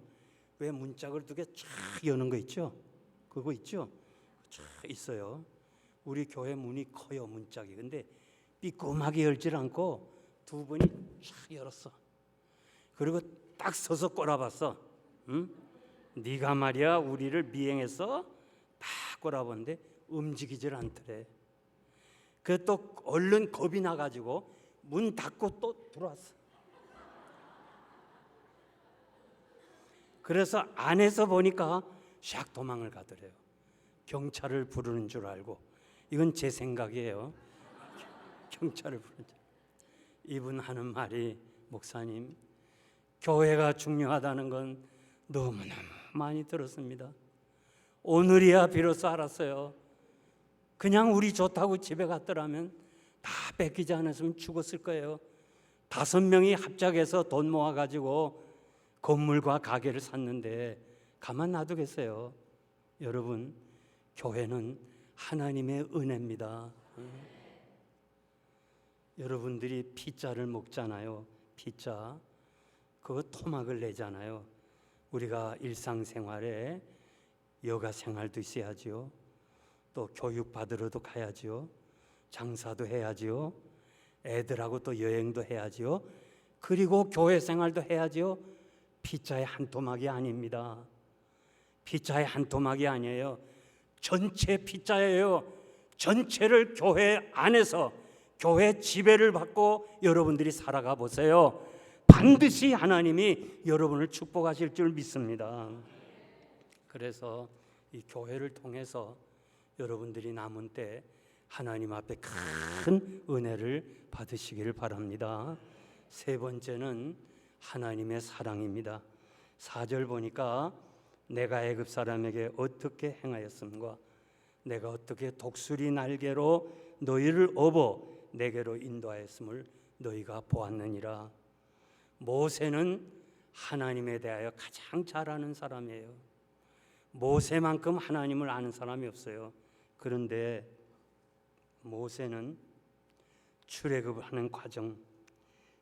왜 문짝을 2개 쫙 여는 거 있죠? 그거 있죠? 쫙 있어요. 우리 교회 문이 커요, 문짝이. 근데 삐꼼하게 열질 않고 2번이 쫙 열었어. 그리고 딱 서서 꼬라봤어. 응? 네가 말이야 우리를 미행해서 딱 꼬라봤는데 움직이질 않더래. 그 또 얼른 겁이 나가지고 문 닫고 또 들어왔어. 그래서 안에서 보니까 샥 도망을 가더래요. 경찰을 부르는 줄 알고. 이건 제 생각이에요. 경찰을 부르는 줄. 이분 하는 말이 목사님 교회가 중요하다는 건 너무너무 많이 들었습니다. 오늘이야 비로소 알았어요. 그냥 우리 좋다고 집에 갔더라면 다 뺏기지 않았으면 죽었을 거예요. 5명이 합작해서 돈 모아가지고 건물과 가게를 샀는데 가만 놔두겠어요. 여러분, 교회는 하나님의 은혜입니다. 여러분들이 피자를 먹잖아요. 피자. 그거 토막을 내잖아요. 우리가 일상생활에 여가 생활도 있어야지요. 또 교육 받으러도 가야지요. 장사도 해야지요. 애들하고 또 여행도 해야지요. 그리고 교회 생활도 해야지요. 피자의 한 토막이 아닙니다. 피자의 한 토막이 아니에요. 전체 피자예요. 전체를 교회 안에서 교회 지배를 받고 여러분들이 살아가 보세요. 반드시 하나님이 여러분을 축복하실 줄 믿습니다. 그래서 이 교회를 통해서 여러분들이 남은 때 하나님 앞에 큰 은혜를 받으시기를 바랍니다. 3번째는 하나님의 사랑입니다. 4절 보니까 내가 애굽 사람에게 어떻게 행하였음과 내가 어떻게 독수리 날개로 너희를 업어 내게로 인도하였음을 너희가 보았느니라. 모세는 하나님에 대하여 가장 잘 아는 사람이에요. 모세만큼 하나님을 아는 사람이 없어요. 그런데 모세는 출애굽하는 과정,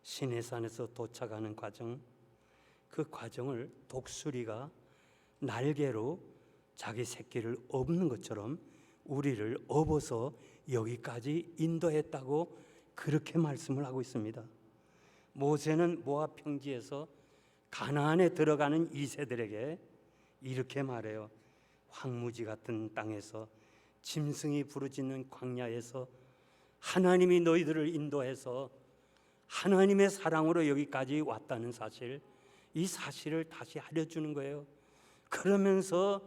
시내산에서 도착하는 과정, 그 과정을 독수리가 날개로 자기 새끼를 업는 것처럼 우리를 업어서 여기까지 인도했다고 그렇게 말씀을 하고 있습니다. 모세는 모압 평지에서 가나안에 들어가는 2세들에게 이렇게 말해요. 황무지 같은 땅에서 짐승이 부르짖는 광야에서 하나님이 너희들을 인도해서 하나님의 사랑으로 여기까지 왔다는 사실, 이 사실을 다시 알려주는 거예요. 그러면서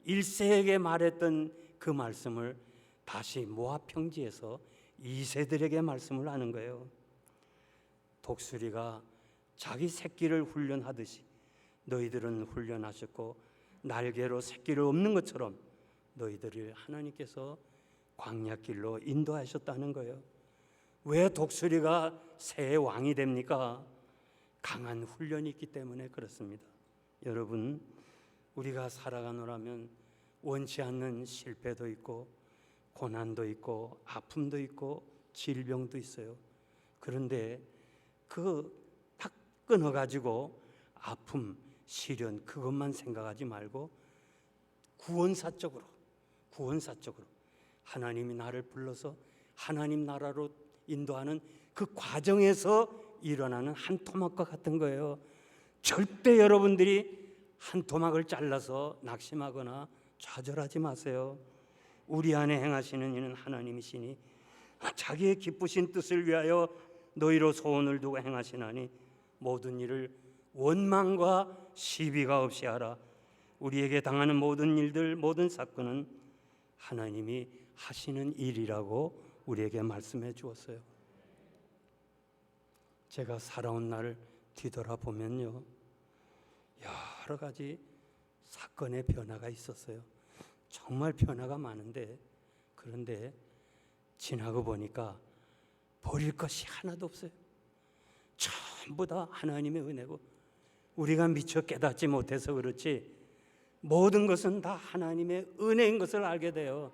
1세에게 말했던 그 말씀을 다시 모압 평지에서 2세들에게 말씀을 하는 거예요. 독수리가 자기 새끼를 훈련하듯이 너희들은 훈련하셨고 날개로 새끼를 업는 것처럼 너희들을 하나님께서 광야길로 인도하셨다는 거예요. 왜 독수리가 새의 왕이 됩니까? 강한 훈련이 있기 때문에 그렇습니다. 여러분, 우리가 살아가노라면 원치 않는 실패도 있고 고난도 있고 아픔도 있고 질병도 있어요. 그런데 딱 끊어가지고 아픔, 시련 그것만 생각하지 말고 구원사적으로 하나님이 나를 불러서 하나님 나라로 인도하는 그 과정에서 일어나는 한 토막과 같은 거예요. 절대 여러분들이 한 토막을 잘라서 낙심하거나 좌절하지 마세요. 우리 안에 행하시는 이는 하나님이시니 자기의 기쁘신 뜻을 위하여 너희로 소원을 두고 행하시나니 모든 일을 원망과 시비가 없이 하라. 우리에게 당하는 모든 일들, 모든 사건은 하나님이 하시는 일이라고 우리에게 말씀해 주었어요. 제가 살아온 날을 뒤돌아보면요, 여러 가지 사건의 변화가 있었어요. 정말 변화가 많은데, 그런데 지나고 보니까 버릴 것이 하나도 없어요. 전부 다 하나님의 은혜고, 우리가 미처 깨닫지 못해서 그렇지 모든 것은 다 하나님의 은혜인 것을 알게 돼요.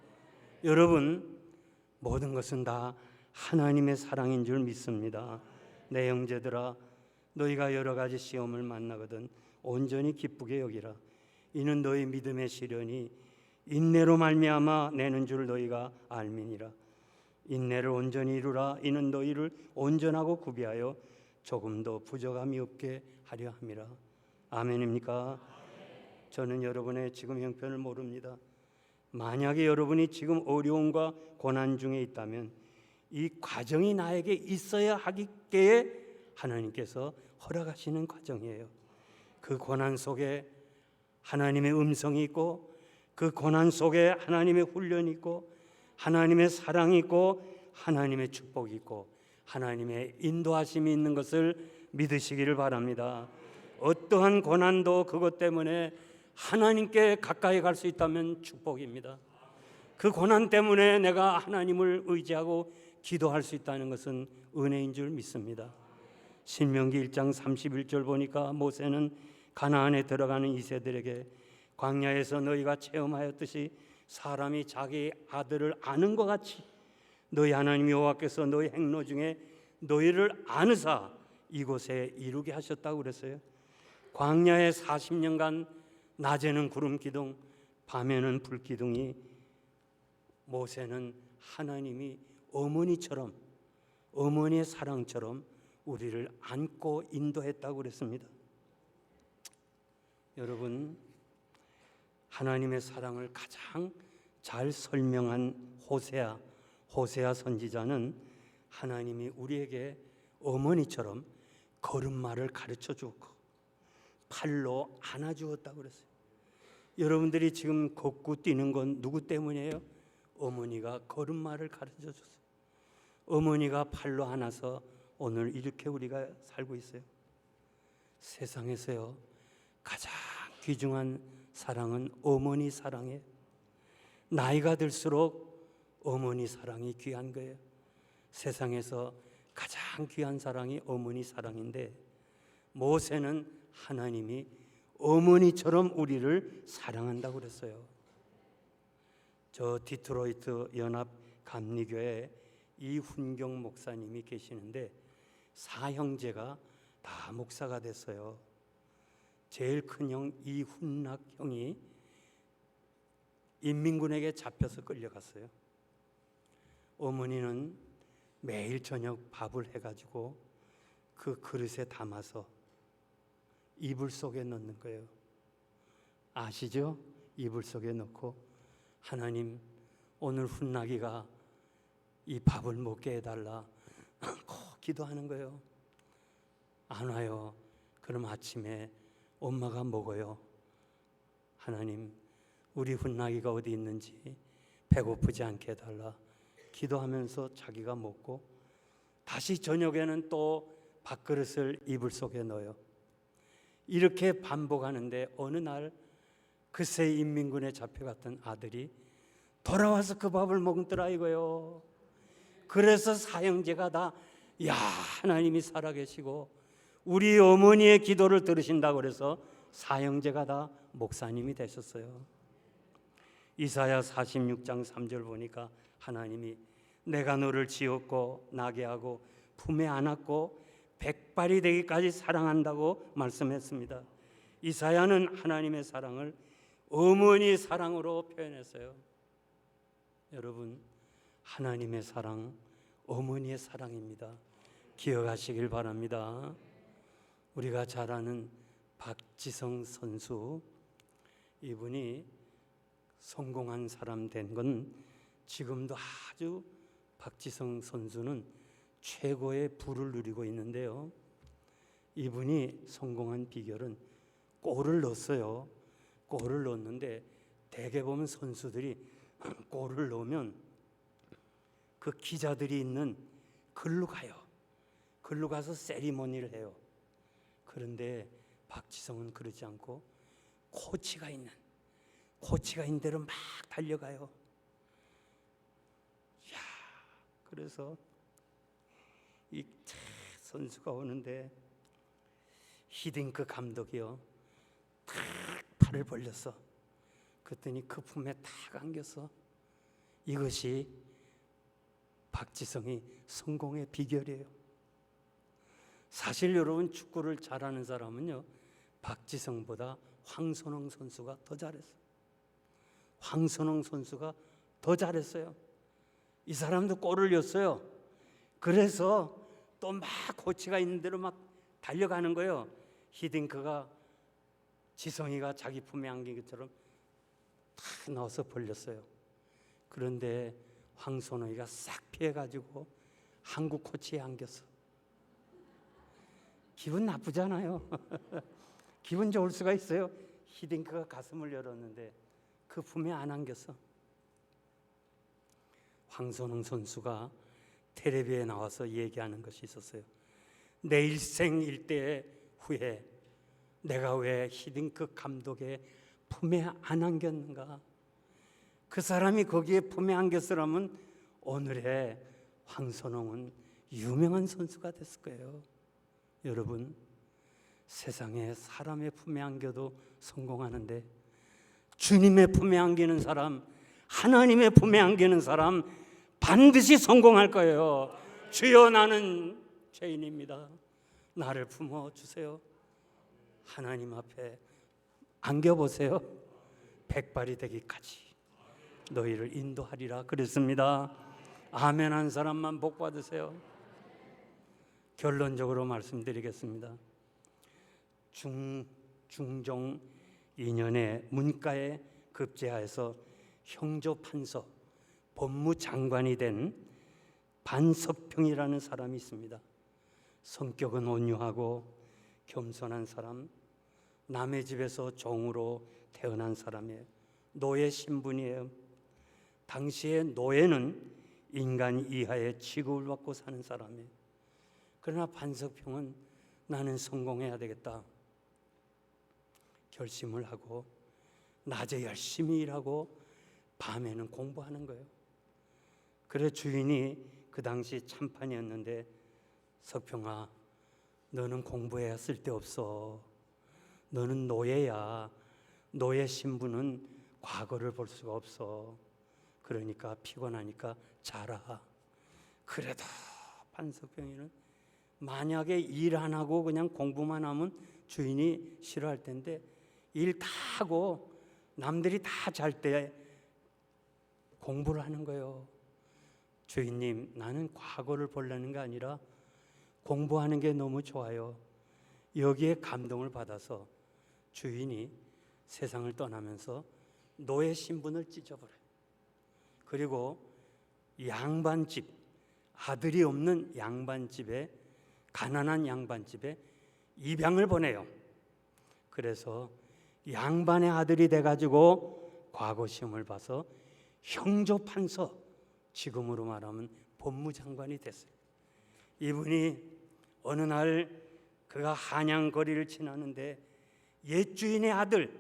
여러분, 모든 것은 다 하나님의 사랑인 줄 믿습니다. 내 형제들아, 너희가 여러 가지 시험을 만나거든 온전히 기쁘게 여기라. 이는 너희 믿음의 시련이 인내로 말미암아 내는 줄 너희가 알미니라. 인내를 온전히 이루라. 이는 너희를 온전하고 구비하여 조금도 부족함이 없게 하려 함이라. 아멘입니까? 저는 여러분의 지금 형편을 모릅니다. 만약에 여러분이 지금 어려움과 고난 중에 있다면 이 과정이 나에게 있어야 하기에 하나님께서 허락하시는 과정이에요. 그 고난 속에 하나님의 음성이 있고, 그 고난 속에 하나님의 훈련이 있고, 하나님의 사랑이 있고, 하나님의 축복이 있고, 하나님의 인도하심이 있는 것을 믿으시기를 바랍니다. 어떠한 고난도 그것 때문에 하나님께 가까이 갈 수 있다면 축복입니다. 그 고난 때문에 내가 하나님을 의지하고 기도할 수 있다는 것은 은혜인 줄 믿습니다. 신명기 1장 31절 보니까 모세는 가나안에 들어가는 이세들에게 광야에서 너희가 체험하였듯이 사람이 자기 아들을 아는 것 같이 너희 하나님 여호와께서 너희 행로 중에 너희를 아느사 이곳에 이루게 하셨다고 그랬어요. 광야에 40년간 낮에는 구름 기둥, 밤에는 불 기둥이, 모세는 하나님이 어머니처럼, 어머니의 사랑처럼 우리를 안고 인도했다고 그랬습니다. 여러분, 하나님의 사랑을 가장 잘 설명한 호세아 선지자는 하나님이 우리에게 어머니처럼 걸음마를 가르쳐 주었고 팔로 안아주었다고 그랬어요. 여러분들이 지금 걷고 뛰는 건 누구 때문이에요? 어머니가 걸음마를 가르쳐 줬어요. 어머니가 팔로 안아서 오늘 이렇게 우리가 살고 있어요. 세상에서요, 가장 귀중한 사랑은 어머니 사랑이에요. 나이가 들수록 어머니 사랑이 귀한 거예요. 세상에서 가장 귀한 사랑이 어머니 사랑인데, 모세는 하나님이 어머니처럼 우리를 사랑한다고 그랬어요. 저 디트로이트 연합 감리교회 이훈경 목사님이 계시는데 사형제가 다 목사가 됐어요. 제일 큰 형 이훈락 형이 인민군에게 잡혀서 끌려갔어요. 어머니는 매일 저녁 밥을 해가지고 그 그릇에 담아서 이불 속에 넣는 거예요. 아시죠? 이불 속에 넣고, 하나님, 오늘 훈락이가 이 밥을 먹게 해달라 꼭 기도하는 거예요. 안 와요. 그럼 아침에 엄마가 먹어요. 하나님, 우리 훈락이가 어디 있는지 배고프지 않게 해달라 기도하면서 자기가 먹고, 다시 저녁에는 또 밥그릇을 이불 속에 넣어요. 이렇게 반복하는데 어느 날 그새 인민군에 잡혀갔던 아들이 돌아와서 그 밥을 먹더라 이거요. 그래서 사형제가 다, 야, 하나님이 살아계시고 우리 어머니의 기도를 들으신다고 그래서 사형제가 다 목사님이 되셨어요. 이사야 46장 3절 보니까 하나님이 내가 너를 지었고 나게 하고 품에 안았고 백발이 되기까지 사랑한다고 말씀했습니다. 이사야는 하나님의 사랑을 어머니 사랑으로 표현했어요. 여러분, 하나님의 사랑, 어머니의 사랑입니다. 기억하시길 바랍니다. 우리가 잘 아는 박지성 선수, 이분이 성공한 사람 된 건 지금도 아주 박지성 선수는 최고의 부를 누리고 있는데요. 이분이 성공한 비결은 골을 넣었어요. 골을 넣었는데 대개 보면 선수들이 골을 넣으면 그 기자들이 있는 글로 가요. 글로 가서 세리머니를 해요. 그런데 박지성은 그러지 않고 코치가 있는 데로 막 달려가요. 야, 그래서 이 선수가 오는데 히딩크 감독이요, 탁 팔을 벌렸어. 그랬더니 그 품에 탁 안겼어. 이것이 박지성이 성공의 비결이에요. 사실 여러분, 축구를 잘하는 사람은요, 박지성보다 황선홍 선수가 더 잘했어요. 황선홍 선수가 더 잘했어요. 이 사람도 골을 넣었어요. 그래서 또 막 코치가 있는 대로 막 달려가는 거예요. 히딩크가 지성이가 자기 품에 안긴 것처럼 탁 넣어서 벌렸어요. 그런데 황선홍이가 싹 피해가지고 한국 코치에 안겼어. 기분 나쁘잖아요. 기분 좋을 수가 있어요. 히딩크가 가슴을 열었는데 그 품에 안 안겼어. 황선홍 선수가 텔레비에 나와서 얘기하는 것이 있었어요. 내 일생 일대 후에 내가 왜 히딩크 감독의 품에 안 안겼는가? 그 사람이 거기에 품에 안겼으라면 오늘의 황선홍은 유명한 선수가 됐을 거예요. 여러분, 세상에 사람의 품에 안겨도 성공하는데 주님의 품에 안기는 사람, 하나님의 품에 안기는 사람 반드시 성공할 거예요. 주여, 나는 죄인입니다. 나를 품어주세요. 하나님 앞에 안겨보세요. 백발이 되기까지 너희를 인도하리라 그랬습니다. 아멘 한 사람만 복 받으세요. 결론적으로 말씀드리겠습니다. 중종 2년에 문과에 급제하여서 형조판서 법무장관이 된 반석평이라는 사람이 있습니다. 성격은 온유하고 겸손한 사람, 남의 집에서 종으로 태어난 사람이에요. 노예 신분이에요. 당시에 노예는 인간 이하의 취급을 받고 사는 사람이에요. 그러나 반석평은 나는 성공해야 되겠다 결심을 하고 낮에 열심히 일하고 밤에는 공부하는 거예요. 그래 주인이 그 당시 참판이었는데, 석평아, 너는 공부해야 쓸데없어. 너는 노예야. 노예 신분은 과거를 볼 수가 없어. 그러니까 피곤하니까 자라. 그래도 반석평이는 만약에 일 안 하고 그냥 공부만 하면 주인이 싫어할 텐데 일 다 하고 남들이 다 잘 때 공부를 하는 거예요. 주인님, 나는 과거를 보려는 게 아니라 공부하는 게 너무 좋아요. 여기에 감동을 받아서 주인이 세상을 떠나면서 노예 신분을 찢어버려요. 그리고 양반집, 아들이 없는 양반집에, 가난한 양반집에 입양을 보내요. 그래서 양반의 아들이 돼가지고 과거 시험을 봐서 형조판서, 지금으로 말하면 법무장관이 됐어요. 이분이 어느 날 그가 한양 거리를 지나는데 옛 주인의 아들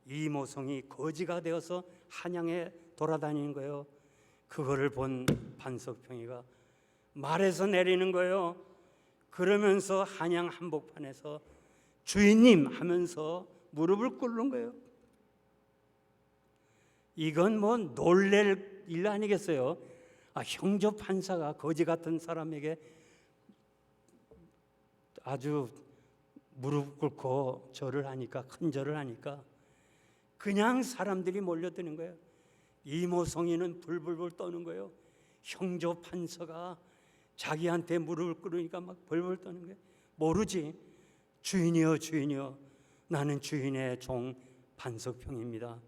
이모성이 거지가 되어서 한양에 돌아다니는 거예요. 그거를 본 반석평이가 말에서 내리는 거예요. 그러면서 한양 한복판에서 주인님 하면서 무릎을 꿇는 거예요. 이건 뭐 놀랄 일 아니겠어요? 형조 판사가 거지 같은 사람에게 아주 무릎 꿇고 절을 하니까, 큰 절을 하니까 그냥 사람들이 몰려드는 거예요. 이모성이는 불불불 떠는 거예요. 형조 판서가 자기한테 무릎을 꿇으니까 막 벌벌 떠는 거예요. 모르지. 주인이여 주인이여, 나는 주인의 종 반석평입니다.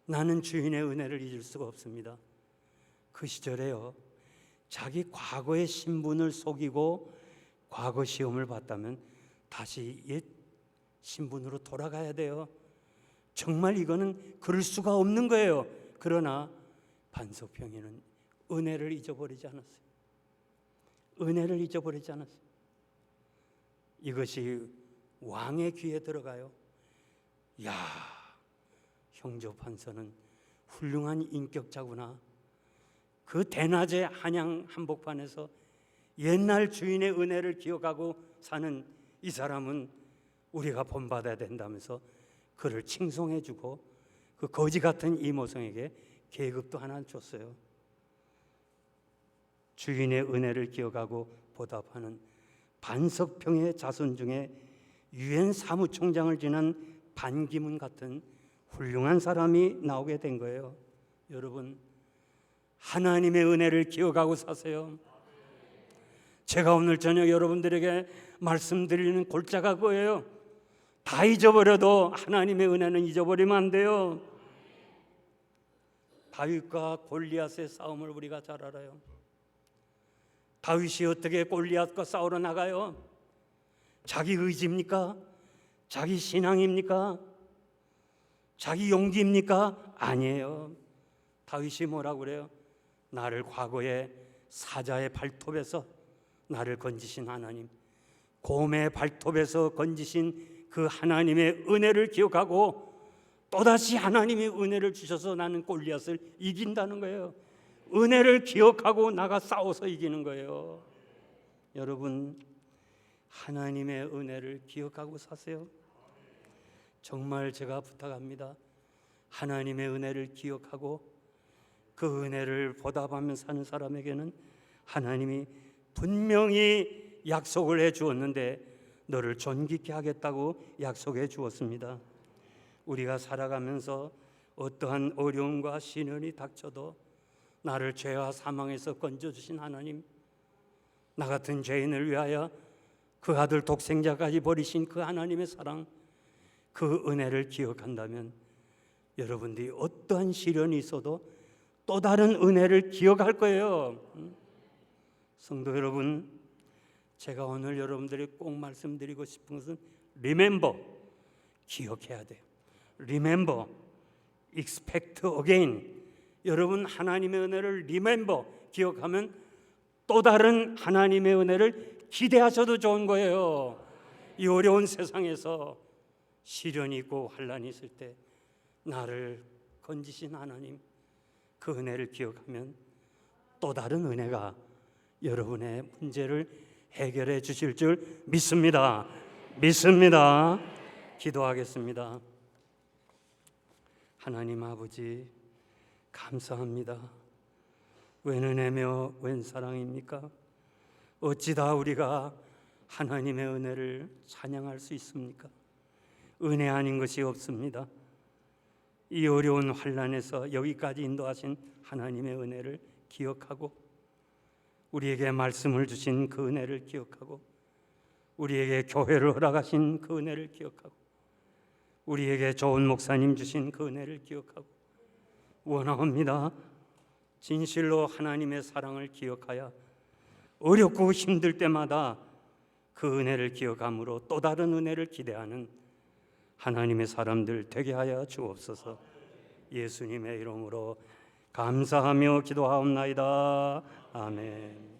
나는 주인의 은혜를 잊을 수가 없습니다. 그 시절에요, 자기 과거의 신분을 속이고 과거 시험을 봤다면 다시 옛 신분으로 돌아가야 돼요. 정말 이거는 그럴 수가 없는 거예요. 그러나 반석평이는 은혜를 잊어버리지 않았어요. 은혜를 잊어버리지 않았어요. 이것이 왕의 귀에 들어가요. 야, 형조 판서는 훌륭한 인격자구나. 그 대낮에 한양 한복판에서 옛날 주인의 은혜를 기억하고 사는 이 사람은 우리가 본받아야 된다면서 그를 칭송해주고 그 거지 같은 이모성에게 계급도 하나 줬어요. 주인의 은혜를 기억하고 보답하는 반석평의 자손 중에 유엔 사무총장을 지낸 반기문 같은 훌륭한 사람이 나오게 된 거예요. 여러분, 하나님의 은혜를 기억하고 사세요. 제가 오늘 저녁 여러분들에게 말씀드리는 골자가 그거예요. 다 잊어버려도 하나님의 은혜는 잊어버리면 안 돼요. 다윗과 골리앗의 싸움을 우리가 잘 알아요. 다윗이 어떻게 골리앗과 싸우러 나가요? 자기 의지입니까? 자기 신앙입니까? 자기 용기입니까? 아니에요. 다윗이 뭐라고 그래요? 나를 과거에 사자의 발톱에서 나를 건지신 하나님, 곰의 발톱에서 건지신 그 하나님의 은혜를 기억하고 또다시 하나님의 은혜를 주셔서 나는 골리앗을 이긴다는 거예요. 은혜를 기억하고 나가 싸워서 이기는 거예요. 여러분, 하나님의 은혜를 기억하고 사세요. 정말 제가 부탁합니다. 하나님의 은혜를 기억하고 그 은혜를 보답하며 사는 사람에게는 하나님이 분명히 약속을 해 주었는데 너를 존귀케 하겠다고 약속해 주었습니다. 우리가 살아가면서 어떠한 어려움과 시련이 닥쳐도 나를 죄와 사망에서 건져주신 하나님, 나 같은 죄인을 위하여 그 아들 독생자까지 버리신 그 하나님의 사랑, 그 은혜를 기억한다면 여러분들이 어떠한 시련이 있어도 또 다른 은혜를 기억할 거예요. 성도 여러분, 제가 오늘 여러분들이 꼭 말씀드리고 싶은 것은 remember, 기억해야 돼요. remember, expect again. 여러분, 하나님의 은혜를 remember, 기억하면 또 다른 하나님의 은혜를 기대하셔도 좋은 거예요. 이 어려운 세상에서 시련이 있고 환난이 있을 때 나를 건지신 하나님, 그 은혜를 기억하면 또 다른 은혜가 여러분의 문제를 해결해 주실 줄 믿습니다. 믿습니다. 기도하겠습니다. 하나님 아버지, 감사합니다. 웬 은혜며 웬 사랑입니까? 어찌 다 우리가 하나님의 은혜를 찬양할 수 있습니까? 은혜 아닌 것이 없습니다. 이 어려운 환난에서 여기까지 인도하신 하나님의 은혜를 기억하고 우리에게 말씀을 주신 그 은혜를 기억하고 우리에게 교회를 허락하신 그 은혜를 기억하고 우리에게 좋은 목사님 주신 그 은혜를 기억하고 원하옵니다. 진실로 하나님의 사랑을 기억하여 어렵고 힘들 때마다 그 은혜를 기억함으로 또 다른 은혜를 기대하는 하나님의 사람들 되게 하여 주옵소서. 예수님의 이름으로 감사하며 기도하옵나이다. 아멘.